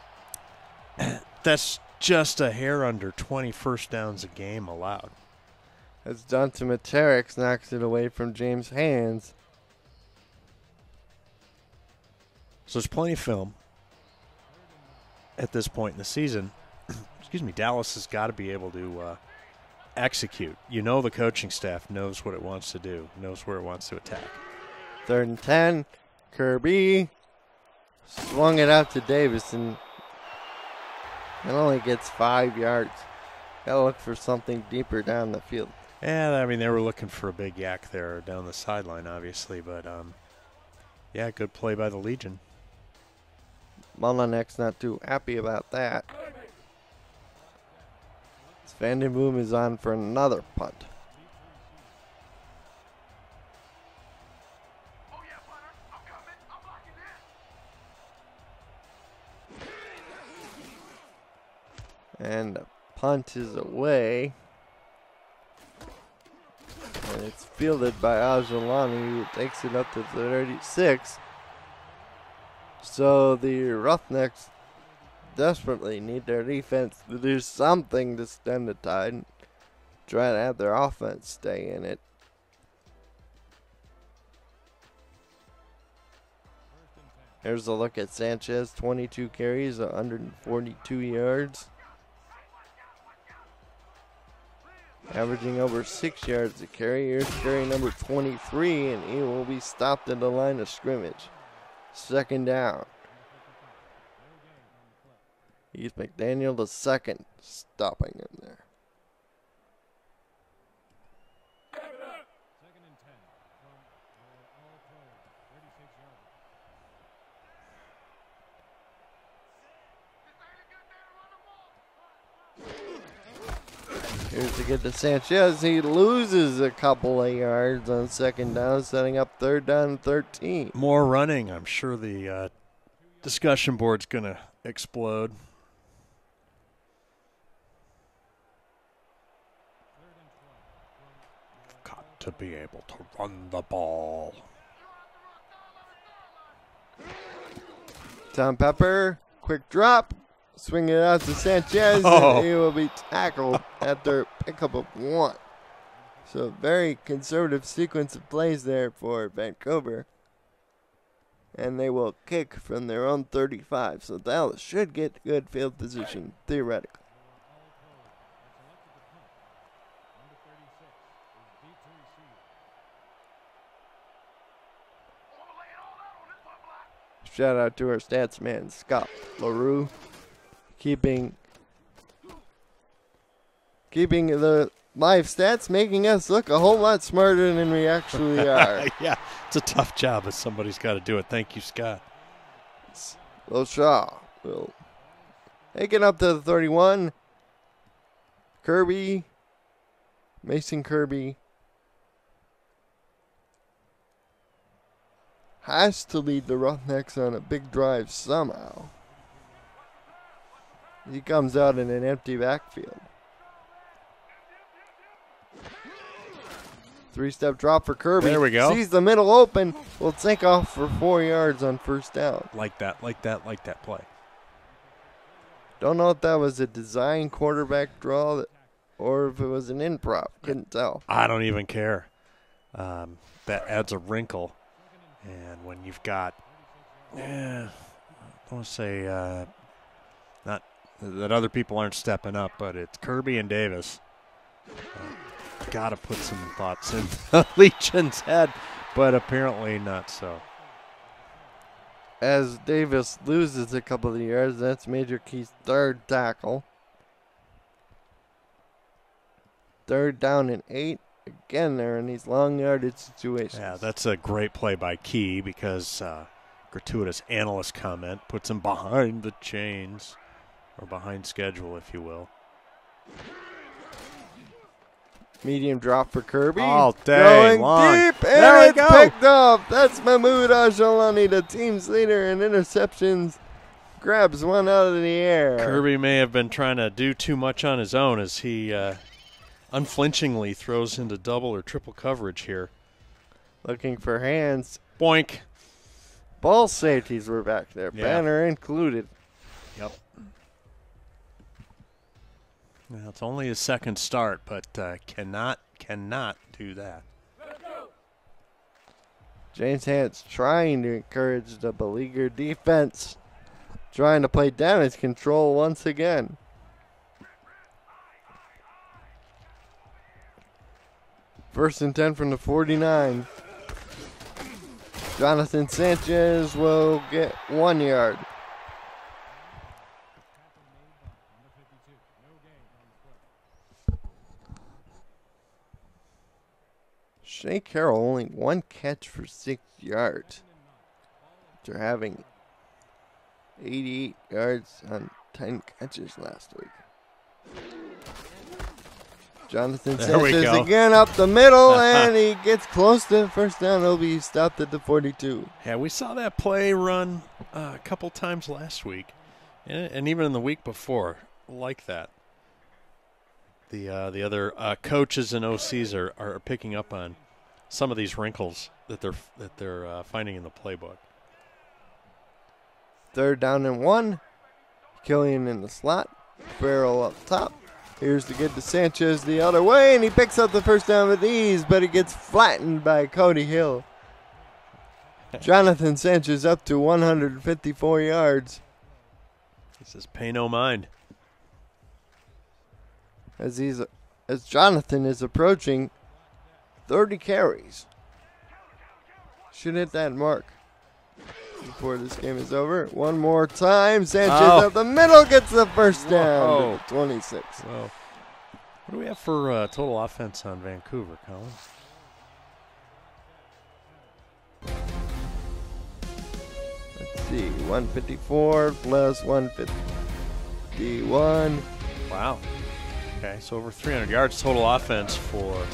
That's just a hair under 20 first downs a game allowed. As Dante Materex knocks it away from James' hands. So there's plenty of film at this point in the season. Excuse me, Dallas has got to be able to execute. You know the coaching staff knows what it wants to do, knows where it wants to attack. 3rd and 10. Kirby swung it out to Davis, and it only gets 5 yards. Got to look for something deeper down the field. Yeah, I mean, they were looking for a big yak there down the sideline, obviously. But, yeah, good play by the Legion. Mullinack's not too happy about that. Vandenboom is on for another punt. And the punt is away. And it's fielded by Ajalani, who takes it up to 36. So the Roughnecks desperately need their defense to do something to stem the tide and try to have their offense stay in it. Here's a look at Sanchez, 22 carries, 142 yards. Averaging over 6 yards a carry. Here's carry number 23, and he will be stopped at the line of scrimmage. 2nd down. Heath McDaniel, the second, stopping him there. Here's to get to Sanchez. He loses a couple of yards on 2nd down, setting up 3rd down and 13. More running. I'm sure the discussion board's going to explode. Got to be able to run the ball. Tom Pepper, quick drop. Swing it out to Sanchez, and he will be tackled after pickup of 1. So very conservative sequence of plays there for Vancouver. And they will kick from their own 35. So Dallas should get good field position, theoretically. Shout out to our stats man, Scott LaRue. Keeping the live stats, making us look a whole lot smarter than we actually are. Yeah, it's a tough job, but somebody's got to do it. Thank you, Scott. Loshaw will take it up to the 31. Kirby, Mason Kirby, has to lead the Roughnecks on a big drive somehow. He comes out in an empty backfield. 3-step drop for Kirby. There we go. Sees the middle open. Will take off for 4 yards on 1st down. Like that play. Don't know if that was a design quarterback draw or if it was an improv. Couldn't tell. I don't even care. That adds a wrinkle. And when you've got, I don't want to say not that other people aren't stepping up, but it's Kirby and Davis. Got to put some thoughts in the Legion's head, but apparently not so. As Davis loses a couple of yards, that's Major Key's 3rd tackle. 3rd down and 8. Again, they're in these long yardage situations. Yeah, that's a great play by Key because gratuitous analyst comment. Puts him behind the chains, or behind schedule, if you will. Medium drop for Kirby. All day going long. Deep, There and we it's go. picked up. That's Mahmoud Ajalani, the team's leader in interceptions. Grabs one out of the air. Kirby may have been trying to do too much on his own as he unflinchingly throws into double or triple coverage here. Looking for hands. Boink. Ball safeties were back there. Yeah. Banner included. Yep. Now, it's only his second start, but cannot do that. James Hance trying to encourage the beleaguered defense. Trying to play damage control once again. First and 10 from the 49. Jonathan Sanchez will get 1 yard. Shea Carroll only 1 catch for 6 yards. After having 88 yards on 10 catches last week. Jonathan There we Sanchez go. again up the middle, and he gets close to first down. He'll be stopped at the 42. Yeah, we saw that play run a couple times last week, and even in the week before, like that. The other coaches and OCs are picking up on some of these wrinkles that they're finding in the playbook. Third down and 1. Killian in the slot. Farrell up top. Here's to get to Sanchez the other way, and he picks up the first down with ease, but he gets flattened by Cody Hill. Jonathan Sanchez up to 154 yards. He says, "Pay no mind." As Jonathan is approaching 30 carries. Should hit that mark before this game is over. One more time. Sanchez up the middle gets the first down. To 26. Whoa. What do we have for total offense on Vancouver, Colin? Let's see. 154 plus 151. Wow. Okay, so over 300 yards total offense for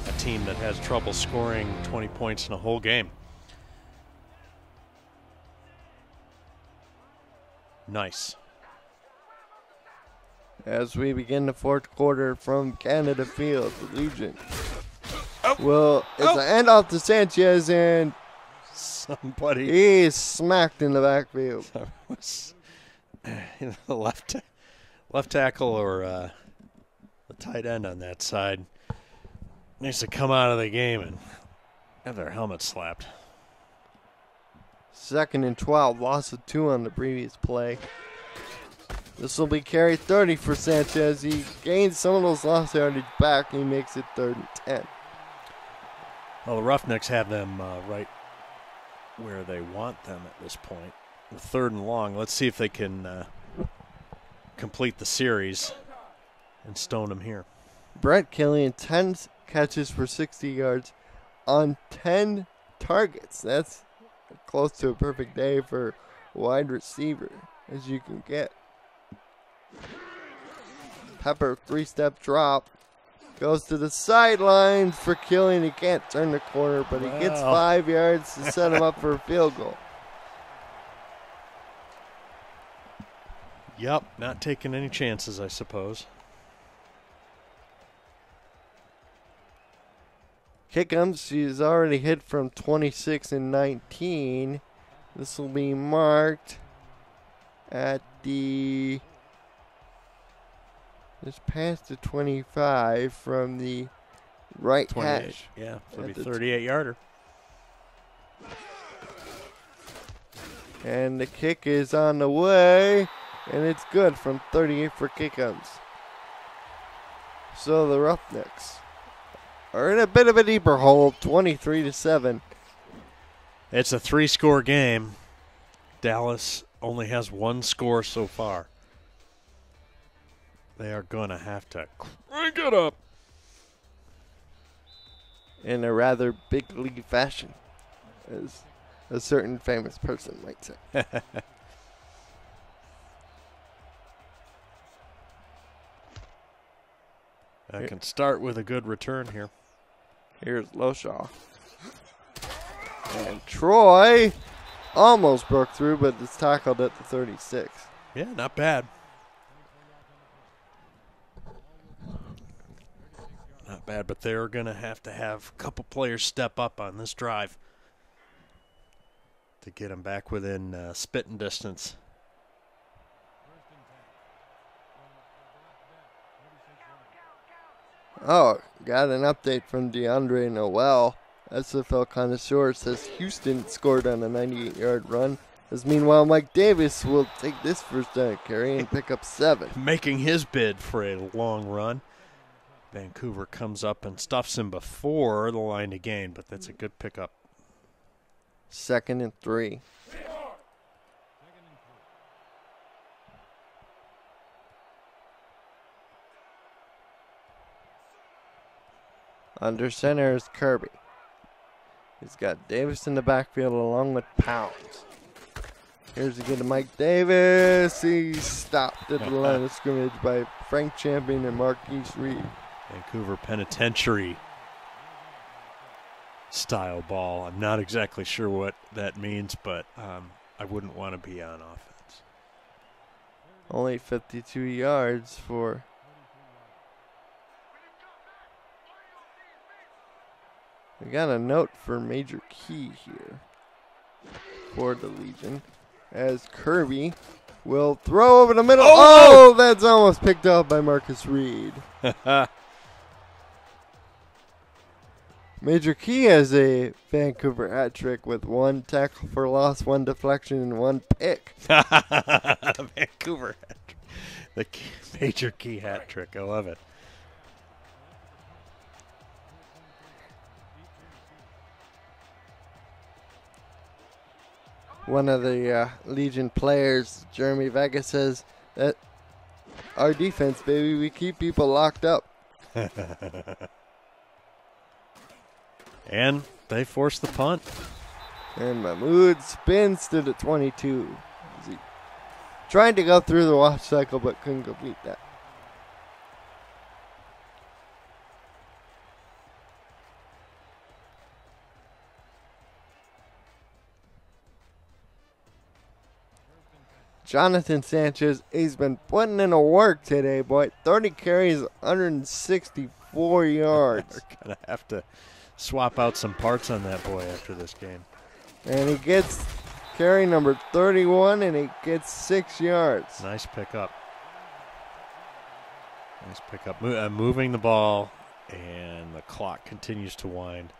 a team that has trouble scoring 20 points in a whole game. Nice. As we begin the fourth quarter from Canada Field, the Legion. Well, it's an handoff to Sanchez, and somebody he's smacked in the backfield. The left tackle or the tight end on that side needs to come out of the game and have their helmet slapped. Second and 12, loss of 2 on the previous play. This will be carry 30 for Sanchez. He gains some of those lost yardage back, and he makes it 3rd and 10. Well, the Roughnecks have them right where they want them at this point. 3rd and long. Let's see if they can complete the series and stone them here. Brett Killian, 10 catches for 60 yards on 10 targets. That's close to a perfect day for a wide receiver as you can get. Pepper, 3-step drop. Goes to the sidelines for Killian. He can't turn the corner, but he gets 5 yards to set him up for a field goal. Yep, not taking any chances, I suppose. Kickums, she's already hit from 26 and 19. This will be marked at the just past the 25 from the right 28. hash. Yeah, so it'll be 38-yarder. And the kick is on the way, and it's good from 38 for Kickums. So the Roughnecks are in a bit of a deeper hole, 23-7. It's a 3-score game. Dallas only has 1 score so far. They are going to have to crank it up. In a rather big league fashion. As a certain famous person might say. I can start with a good return here. Here's Loshaw. And Troy almost broke through, but it's tackled at the 36. Yeah, not bad. Not bad, but they're going to have a couple players step up on this drive to get them back within spitting distance. Oh, got an update from DeAndre Noel. SFL Connoisseur says Houston scored on a 98-yard run. As meanwhile, Mike Davis will take this first down carry and pick up 7. Making his bid for a long run. Vancouver comes up and stuffs him before the line to gain, but that's a good pickup. 2nd and 3. Under center is Kirby. He's got Davis in the backfield along with Pounds. Here's again to Mike Davis. He's stopped at the line of scrimmage by Frank Champion and Marquise Reed. Vancouver Penitentiary style ball. I'm not exactly sure what that means, but I wouldn't want to be on offense. Only 52 yards for... We got a note for Major Key here for the Legion as Kirby will throw over the middle. Oh, that's almost picked up by Marcus Reed. Major Key has a Vancouver hat trick with 1 tackle for loss, 1 deflection, and 1 pick. Vancouver hat trick. The Major Key hat trick. I love it. One of the Legion players, Jeremy Vega, says that our defense, baby, we keep people locked up. And they force the punt. And Mahmoud spins to the 22. He tried to go through the watch cycle but couldn't complete that. Jonathan Sanchez, he's been putting in a work today, boy. 30 carries, 164 yards. We're going to have to swap out some parts on that boy after this game. And he gets carry number 31, and he gets 6 yards. Nice pickup. Nice pickup. Moving the ball, and the clock continues to wind.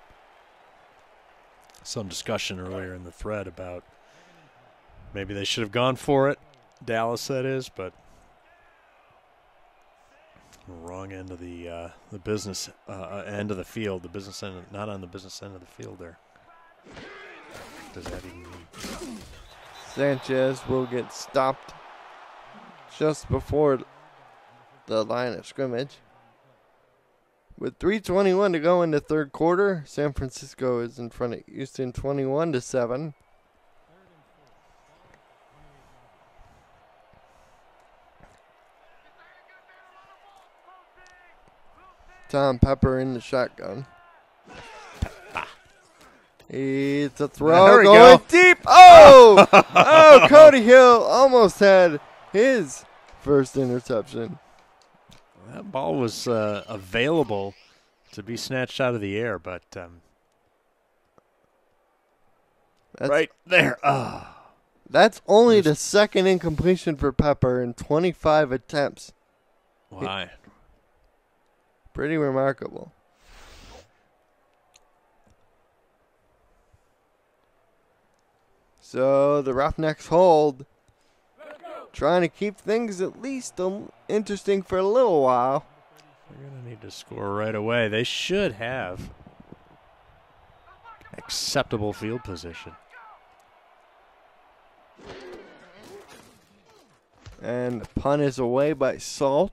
Some discussion earlier in the thread about maybe they should have gone for it, Dallas that is, but wrong end of the business end of the field, the business end, not on the business end of the field there. What does that even mean? Sanchez will get stopped just before the line of scrimmage. With 3:21 to go in the third quarter, San Francisco is in front of Houston 21-7. Tom Pepper in the shotgun. It's a throw going deep. Oh! Oh, Cody Hill almost had his first interception. That ball was available to be snatched out of the air, but right there. Oh. That's only the second incompletion for Pepper in 25 attempts. Why? Pretty remarkable. So the Ruffnecks hold, trying to keep things at least interesting for a little while. They're going to need to score right away. They should have acceptable field position. And the punt is away by Salt.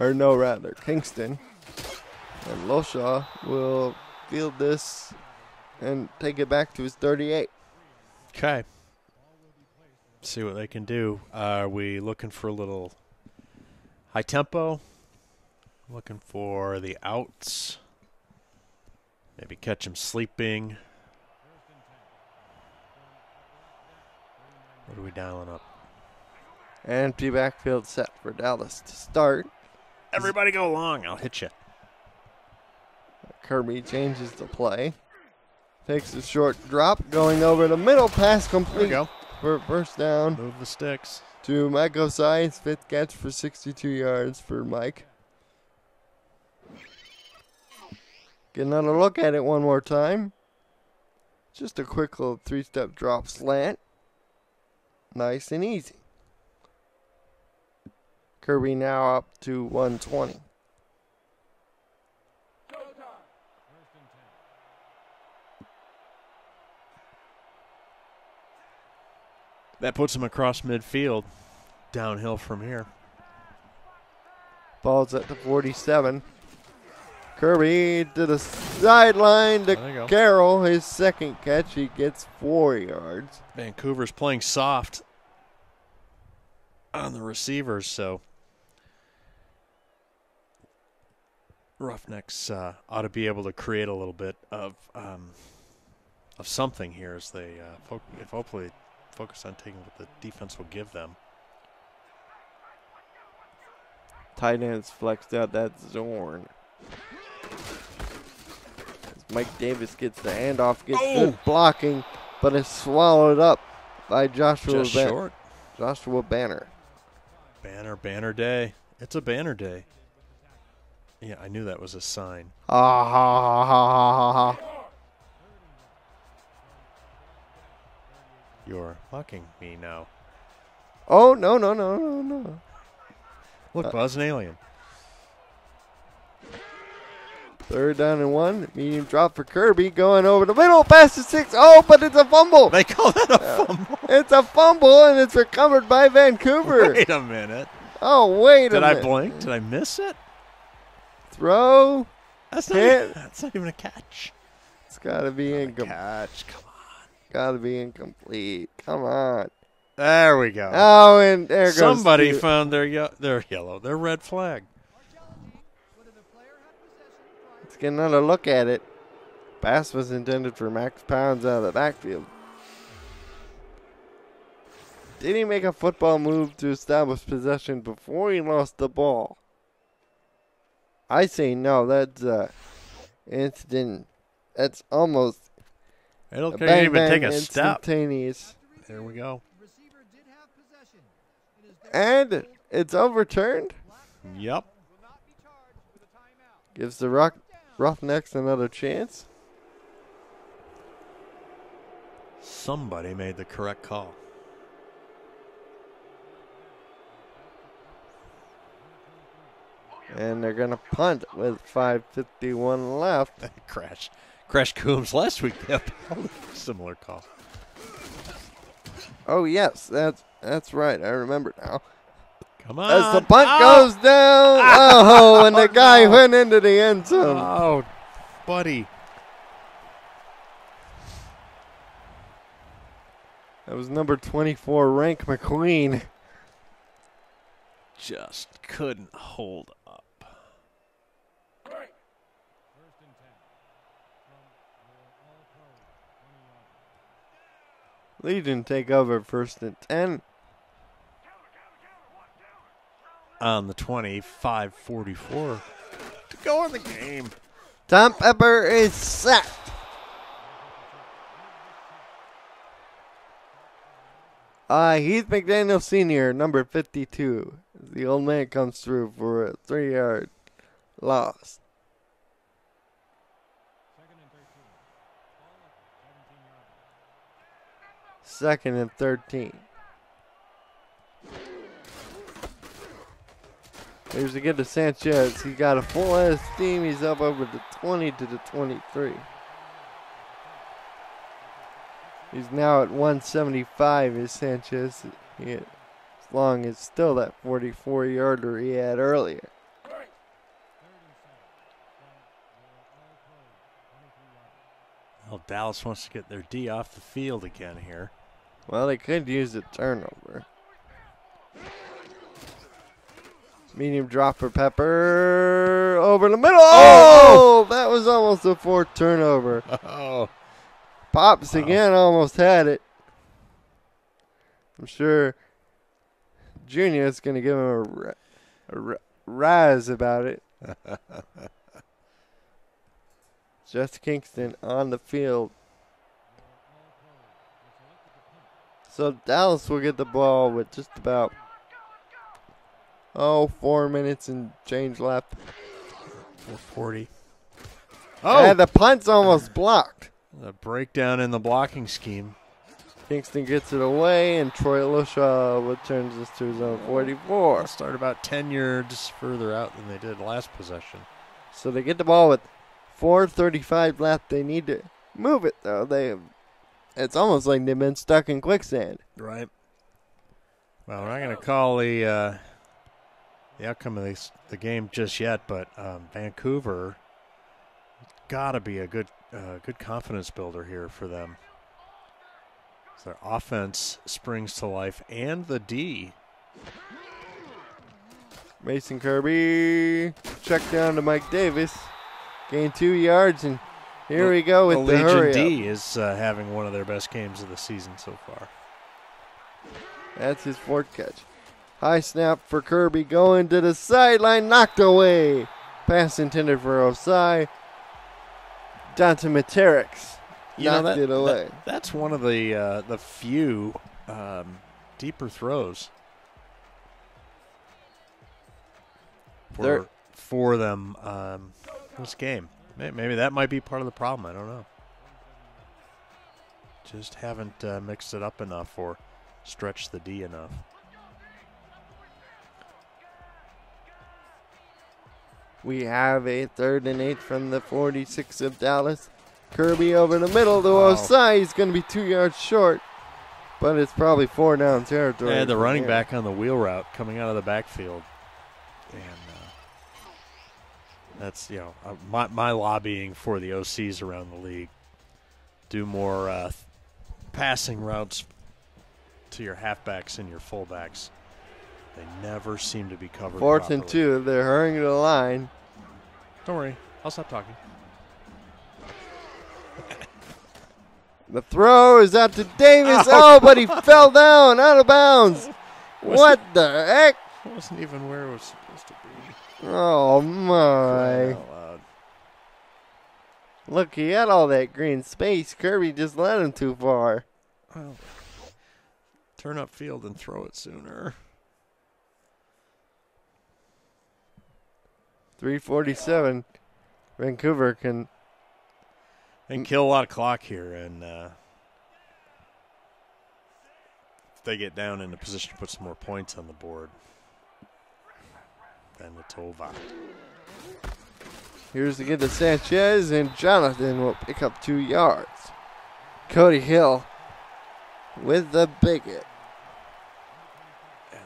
Or no, rather, Kingston. And Loshaw will field this and take it back to his 38. Okay. See what they can do. Are we looking for a little high tempo? Looking for the outs. Maybe catch him sleeping. What are we dialing up? Empty backfield set for Dallas to start. Everybody go long. I'll hit you. Kirby changes the play. Takes a short drop. Going over the middle. Pass complete. There we go. For first down. Move the sticks. To Mike Osai's 5th catch for 62 yards for Mike. Get another look at it one more time. Just a quick little 3-step drop slant. Nice and easy. Kirby now up to 120. That puts him across midfield. Downhill from here. Ball's at the 47. Kirby to the sideline to Carroll. His 2nd catch. He gets 4 yards. Vancouver's playing soft on the receivers, so Ruffnecks ought to be able to create a little bit of something here as they hopefully focus on taking what the defense will give them. Tight ends flexed out that Zorn. As Mike Davis gets the handoff, gets good blocking, but is swallowed up by Joshua Banner. Banner day. It's a banner day. Yeah, I knew that was a sign. Ha ha ha ha ha ha. You're mocking me now. Oh, no. Look, Buzz, an alien. 3rd down and 1. Medium drop for Kirby. Going over the middle. Pass to 6. Oh, but it's a fumble. They call that a fumble. It's a fumble, and it's recovered by Vancouver. Wait a minute. Oh, wait a minute. Did I blink? Did I miss it? Throw. That's not even a catch. It's got to be incomplete. Catch. Come on. Got to be incomplete. Come on. There we go. Oh, and there goes. Somebody found their red flag. Let's get another look at it. Pass was intended for Max Pounds out of the backfield. Did he make a football move to establish possession before he lost the ball? I say no. That's incident. That's almost. It'll can't even take a step. Instantaneous. There we go. And it's overturned. Yep. Gives the Ruffnecks another chance. Somebody made the correct call. And they're going to punt with 5:51 left. Crash Coombs last week. Yep. Similar call. Oh, yes. That's right. I remember now. Come on. As the punt goes down. Oh, and the guy went into the end zone. Oh, buddy. That was number 24, Rank McQueen. Just couldn't hold up. Legion take over 1st and 10. On the 20, 5:44 to go in the game. Tom Pepper is sacked. Heath McDaniel Sr., number 52. The old man comes through for a 3-yard loss. Second and 13. Here's again to Sanchez. He got a full head of steam. He's up over the 20 to the 23. He's now at 175 is Sanchez. As long as still that 44-yarder he had earlier. Well, Dallas wants to get their D off the field again here. Well, they could use a turnover. Medium drop for Pepper. Over the middle. Oh! That was almost a fourth turnover. Oh. Pops again almost had it. I'm sure Junior is going to give him a rise about it. Just Kingston on the field. So Dallas will get the ball with just about 4 minutes and change left. 4:40. And the punt's almost blocked. The breakdown in the blocking scheme. Kingston gets it away, and Troy Lushaw returns this to his own 44. They'll start about 10 yards further out than they did last possession. So they get the ball with 4:35 left. They need to move it, though. It's almost like they've been stuck in quicksand. Right. Well, we're not going to call the outcome of the game just yet, but Vancouver got to be a good confidence builder here for them. So their offense springs to life, and the D. Mason Kirby, check down to Mike Davis. Gain 2 yards, and here we go with the hurry up. Legion D is having one of their best games of the season so far. That's his fourth catch. High snap for Kirby going to the sideline, knocked away. Pass intended for Osai. Dante Materex knocked it away. That's one of the few deeper throws for them this game. Maybe that might be part of the problem. I don't know. Just haven't mixed it up enough or stretched the D enough. We have a 3rd and 8 from the 46 of Dallas. Kirby over the middle to Osai. He's going to be 2 yards short, but it's probably 4 down territory. Yeah, the running back on the wheel route coming out of the backfield. And that's, my lobbying for the OCs around the league. Do more passing routes to your halfbacks and your fullbacks. They never seem to be covered 4th properly. and 2. They're hurrying to the line. Don't worry. I'll stop talking. The throw is out to Davis. Oh, but he fell down out of bounds. What the heck? Wasn't even where it was supposed to be. Oh, my. Look, he had all that green space. Kirby just led him too far. Well, turn up field and throw it sooner. 3:47. Vancouver can kill a lot of clock here, and if they get down in a position to put some more points on the board, then Latova. Here's to get to Sanchez, and Jonathan will pick up 2 yards. Cody Hill with the big hit.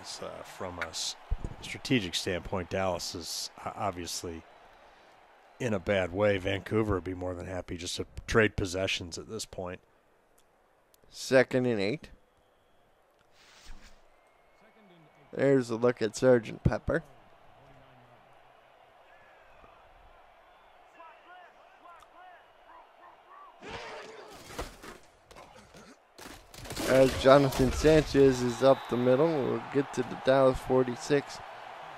As from a strategic standpoint, Dallas is obviously in a bad way. Vancouver would be more than happy just to trade possessions at this point. 2nd and 8. There's a look at Sgt. Pepper. As Jonathan Sanchez is up the middle, we'll get to the Dallas 46.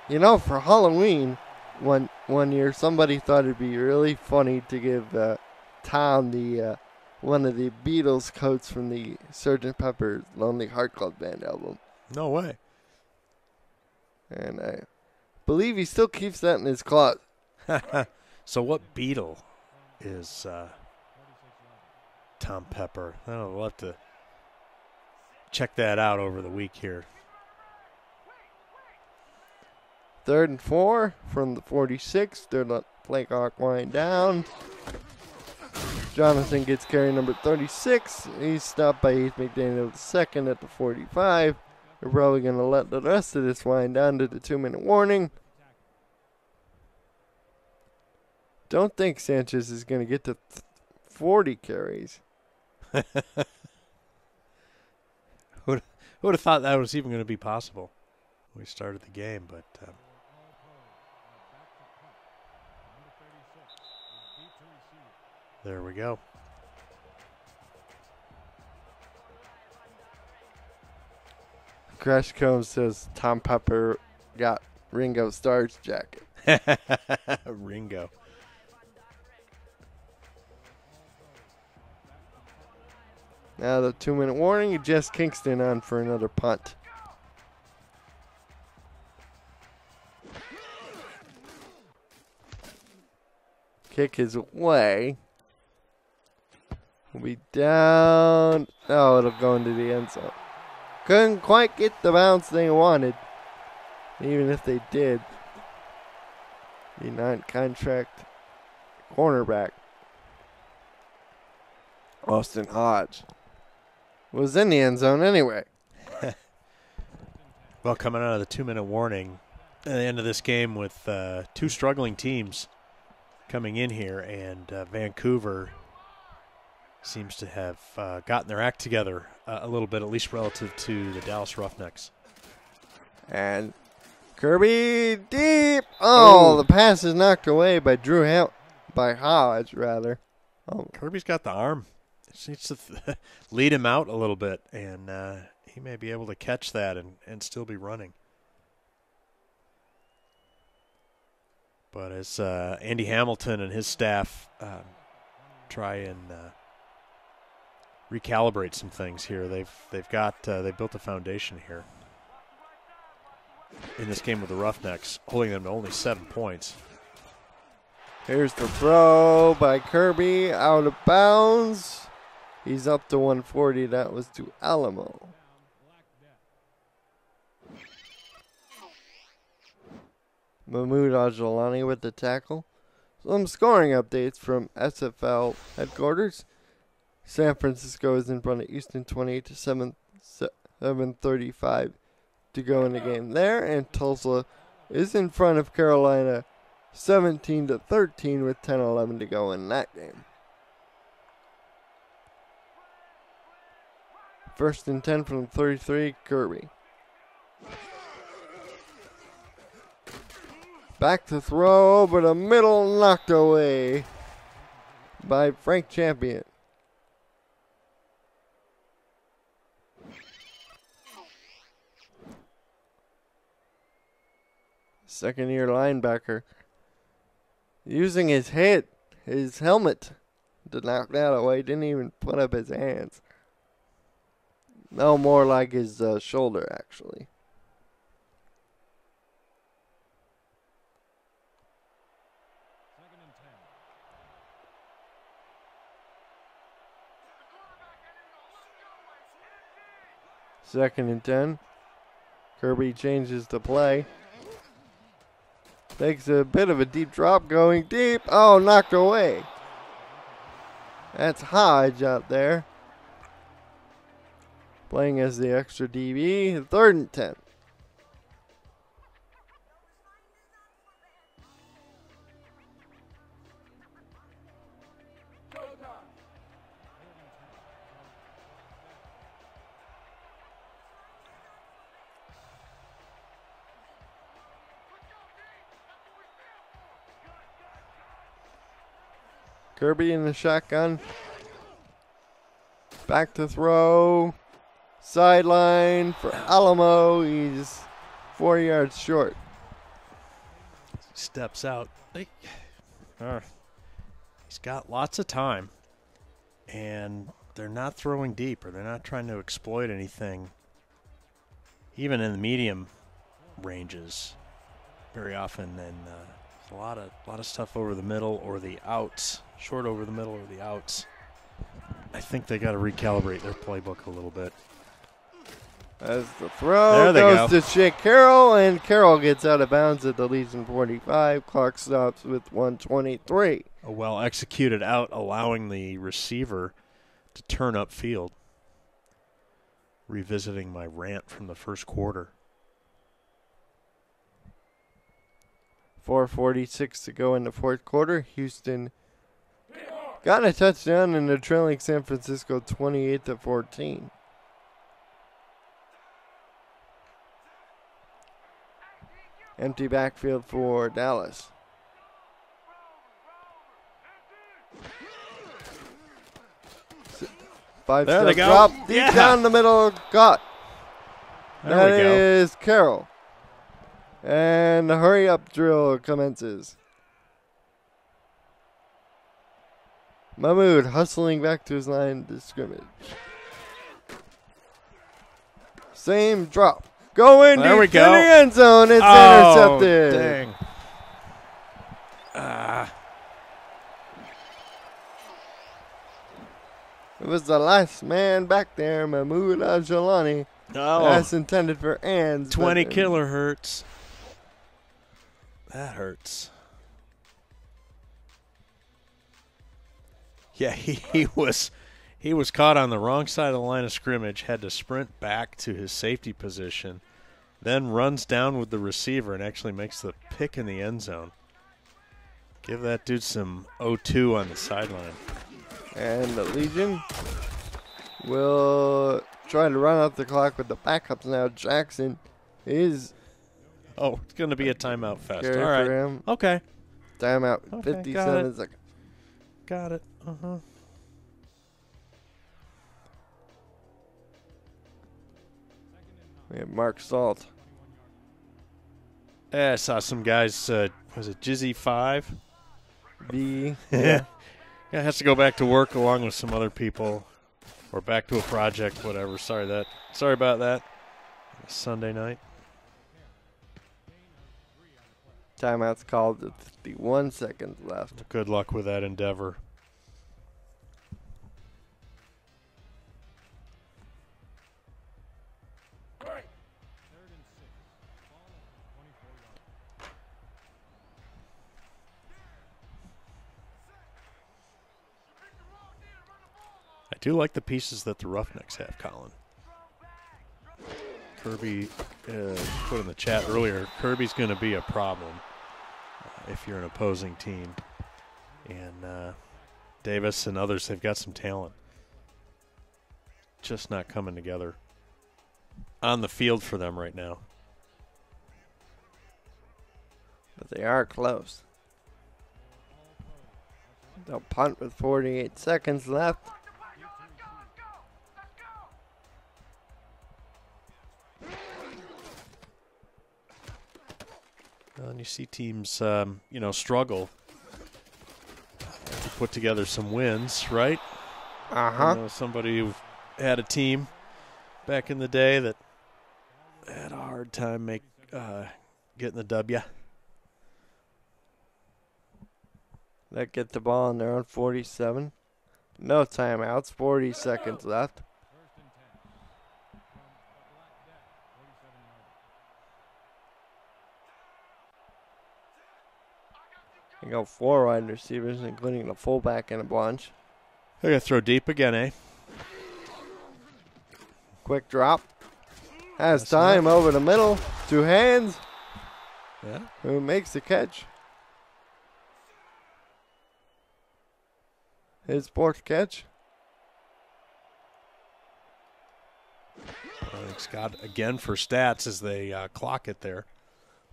For Halloween, one year, somebody thought it'd be really funny to give Tom the one of the Beatles coats from the Sgt. Pepper's Lonely Heart Club Band album. No way. And I believe he still keeps that in his closet. So what Beatle is Tom Pepper? I'll have to check that out over the week here. 3rd and 4 from the 46. They're let play clock wind down. Jonathan gets carry number 36. He's stopped by Heath McDaniel II at the 45. They're probably going to let the rest of this wind down to the 2-minute warning. Don't think Sanchez is going to get to 40 carries. Who would have thought that was even going to be possible when we started the game, but there we go. Crash Cone says Tom Pepper got Ringo Starr's jacket. Ringo. Now the 2-minute warning. Jess Kingston on for another punt. Kick is away. Will be down. Oh, it'll go into the end zone. Couldn't quite get the bounce they wanted. Even if they did. The non-contract cornerback, Austin Hodge, was in the end zone anyway. Well, coming out of the 2-minute warning at the end of this game with two struggling teams coming in here, and Vancouver seems to have gotten their act together a little bit, at least relative to the Dallas Ruffnecks. And Kirby deep. Oh, the pass is knocked away by by Hodge, rather. Oh. Kirby's got the arm. Just needs to lead him out a little bit, and he may be able to catch that and still be running. But as Andy Hamilton and his staff try and recalibrate some things here, they've built a foundation here in this game with the Roughnecks, holding them to only 7 points. Here's the throw by Kirby, out of bounds. He's up to 140. That was to Alamo. Mahmoud Ajalani with the tackle. Some scoring updates from SFL headquarters. San Francisco is in front of Houston 28-7, 7:35 to go in the game there, and Tulsa is in front of Carolina 17-13 with 10:11 to go in that game. 1st and 10 from 33, Kirby. Back to throw, but a middle knocked away by Frank Champion. Second-year linebacker using his helmet to knock that away. Didn't even put up his hands. No, more like his shoulder, actually. Second and 10. Kirby changes the play. Takes a bit of a deep drop, going deep. Oh, knocked away. That's Hodge out there, playing as the extra DB. 3rd and 10. Kirby in the shotgun. Back to throw. Sideline for Alamo. He's 4 yards short. Steps out. He's got lots of time, and they're not throwing deep, or they're not trying to exploit anything, even in the medium ranges very often. And a lot of stuff over the middle or the outs, short over the middle or the outs. I think they got to recalibrate their playbook a little bit. As the throw goes to Shea Carroll, and Carroll gets out of bounds at the Legion 45. Clock stops with 1:23. A well-executed out, allowing the receiver to turn upfield. Revisiting my rant from the first quarter. 4:46 to go in the fourth quarter. Houston got a touchdown and they're trailing San Francisco 28-14. Empty backfield for Dallas. Five-step drop deep down the middle, caught. That is Carroll. And the hurry-up drill commences. Mahmoud hustling back to his line of scrimmage. Same drop. Going deep in the end zone. It's intercepted. Dang. It was the last man back there, Mahmoud Al-Jalani. That's intended for Ands. 20 killer hurts. That hurts. Yeah, he was caught on the wrong side of the line of scrimmage, had to sprint back to his safety position, then runs down with the receiver and actually makes the pick in the end zone. Give that dude some 0-2 on the sideline. And the Legion will try to run out the clock with the backups now. Jackson is... Oh, it's going to be a timeout fest. All right. right. Him. Okay. Timeout. Okay, 57 seconds. Got it. Uh-huh. We have Mark Salt. Yeah, I saw some guys, was it Jizzy 5? V. Yeah. Yeah, has to go back to work along with some other people or back to a project, whatever. Sorry about that. Sunday night. Timeout's called with 51 seconds left. Good luck with that endeavor. I do like the pieces that the Ruffnecks have, Colin. Kirby put in the chat earlier, Kirby's going to be a problem if you're an opposing team. And Davis and others, they've got some talent. Just not coming together on the field for them right now. But they are close. They'll punt with 48 seconds left. And you see teams, struggle to put together some wins, right? Uh-huh. I know somebody who had a team back in the day that had a hard time getting the W. They get the ball on their own 47. No timeouts, 40 seconds left. They go 4 wide receivers, including the fullback and a bunch. They're going to throw deep again, eh? Quick drop. Has time over the middle. 2 hands. Yeah. Who makes the catch? His 4th catch. Scott again for stats as they clock it there.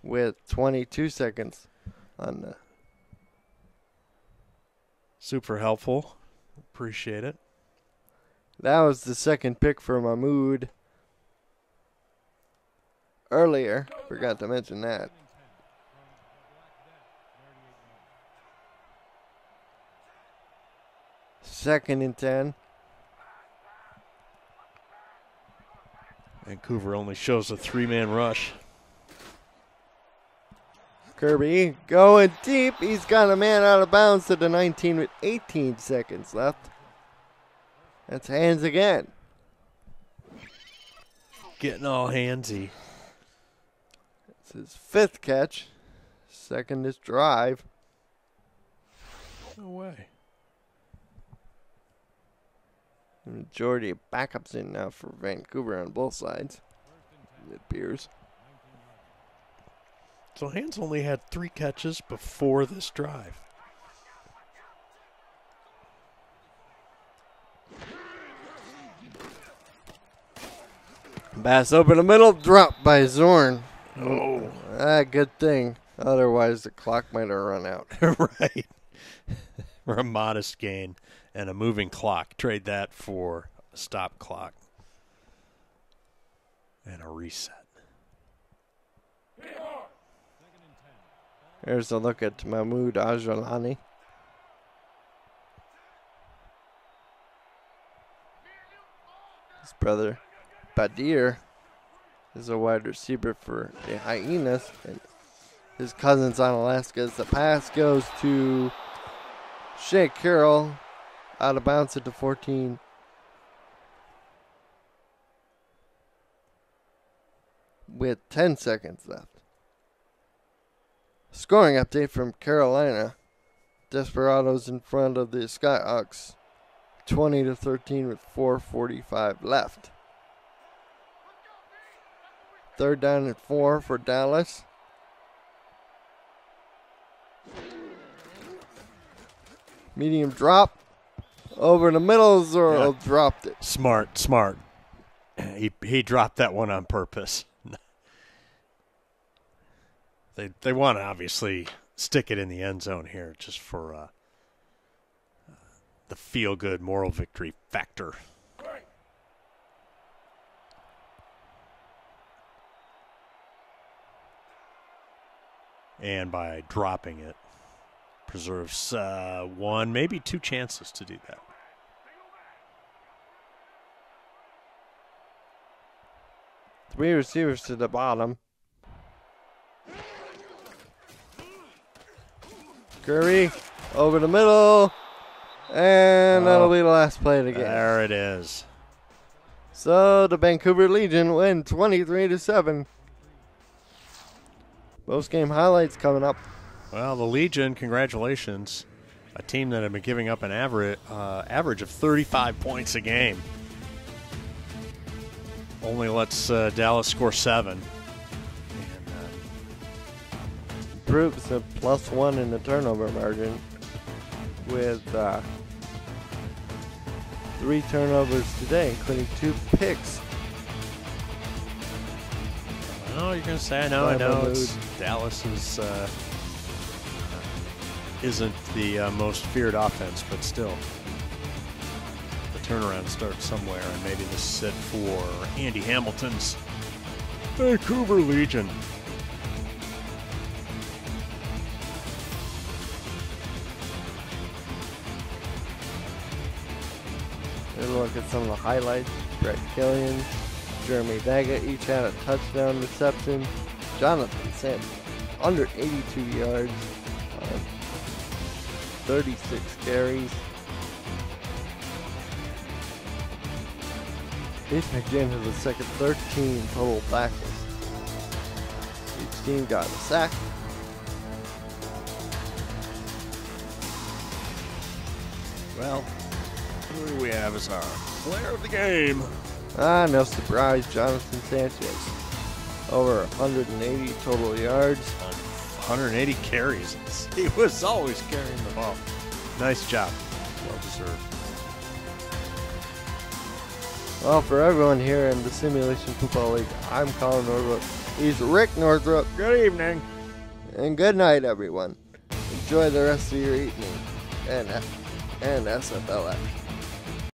With 22 seconds on the... Super helpful. Appreciate it. That was the 2nd pick for Mahmoud. Earlier. Forgot to mention that. Second and 10. Vancouver only shows a 3-man rush. Kirby going deep. He's got a man out of bounds to the 19 with 18 seconds left. That's hands again. Getting all handsy. It's his 5th catch. 2nd this drive. No way. The majority of backups in now for Vancouver on both sides, it appears. So Hands only had 3 catches before this drive. Pass over the middle, dropped by Zorn. Oh. Good thing. Otherwise, the clock might have run out. Right. For a modest gain and a moving clock. Trade that for a stop clock and a reset. Here's a look at Mahmoud Ajalani. His brother, Badir, is a wide receiver for the Hyenas. And his cousin's on Alaska. As the pass goes to Shea Carroll, out of bounds at the 14. With 10 seconds left. Scoring update from Carolina. Desperados in front of the Skyhawks, 20-13 with 4:45 left. Third down and 4 for Dallas. Medium drop. Over the middle, Zorro dropped it. Smart. He dropped that one on purpose. They want to obviously stick it in the end zone here just for the feel-good moral victory factor. And by dropping it, preserves one, maybe two chances to do that. Three receivers to the bottom. Curry over the middle. And that'll be the last play of the game. There it is. So the Vancouver Legion win 23-7. Most game highlights coming up. Well, the Legion, congratulations. A team that had been giving up an average of 35 points a game. Only lets Dallas score 7. Proves a +1 in the turnover margin with 3 turnovers today, including 2 picks. Oh, you're going to say, I know. Dallas isn't the most feared offense, but still. The turnaround starts somewhere, and maybe this is it for Andy Hamilton's Vancouver Legion. Let's look at some of the highlights. Brett Killian, Jeremy Vega each had a touchdown reception. Jonathan Sampson, under 82 yards on 36 carries. Each McGinn has a second 13 total tackles. Each team got a sack. Well, who do we have as our player of the game? No surprise, Jonathan Sanchez. Over 180 total yards. 180 carries. He was always carrying the ball. Nice job. Well deserved. Well, for everyone here in the Simulation Football League, I'm Colin Northrup. He's Rick Northrup. Good evening. And good night, everyone. Enjoy the rest of your evening and SFL action.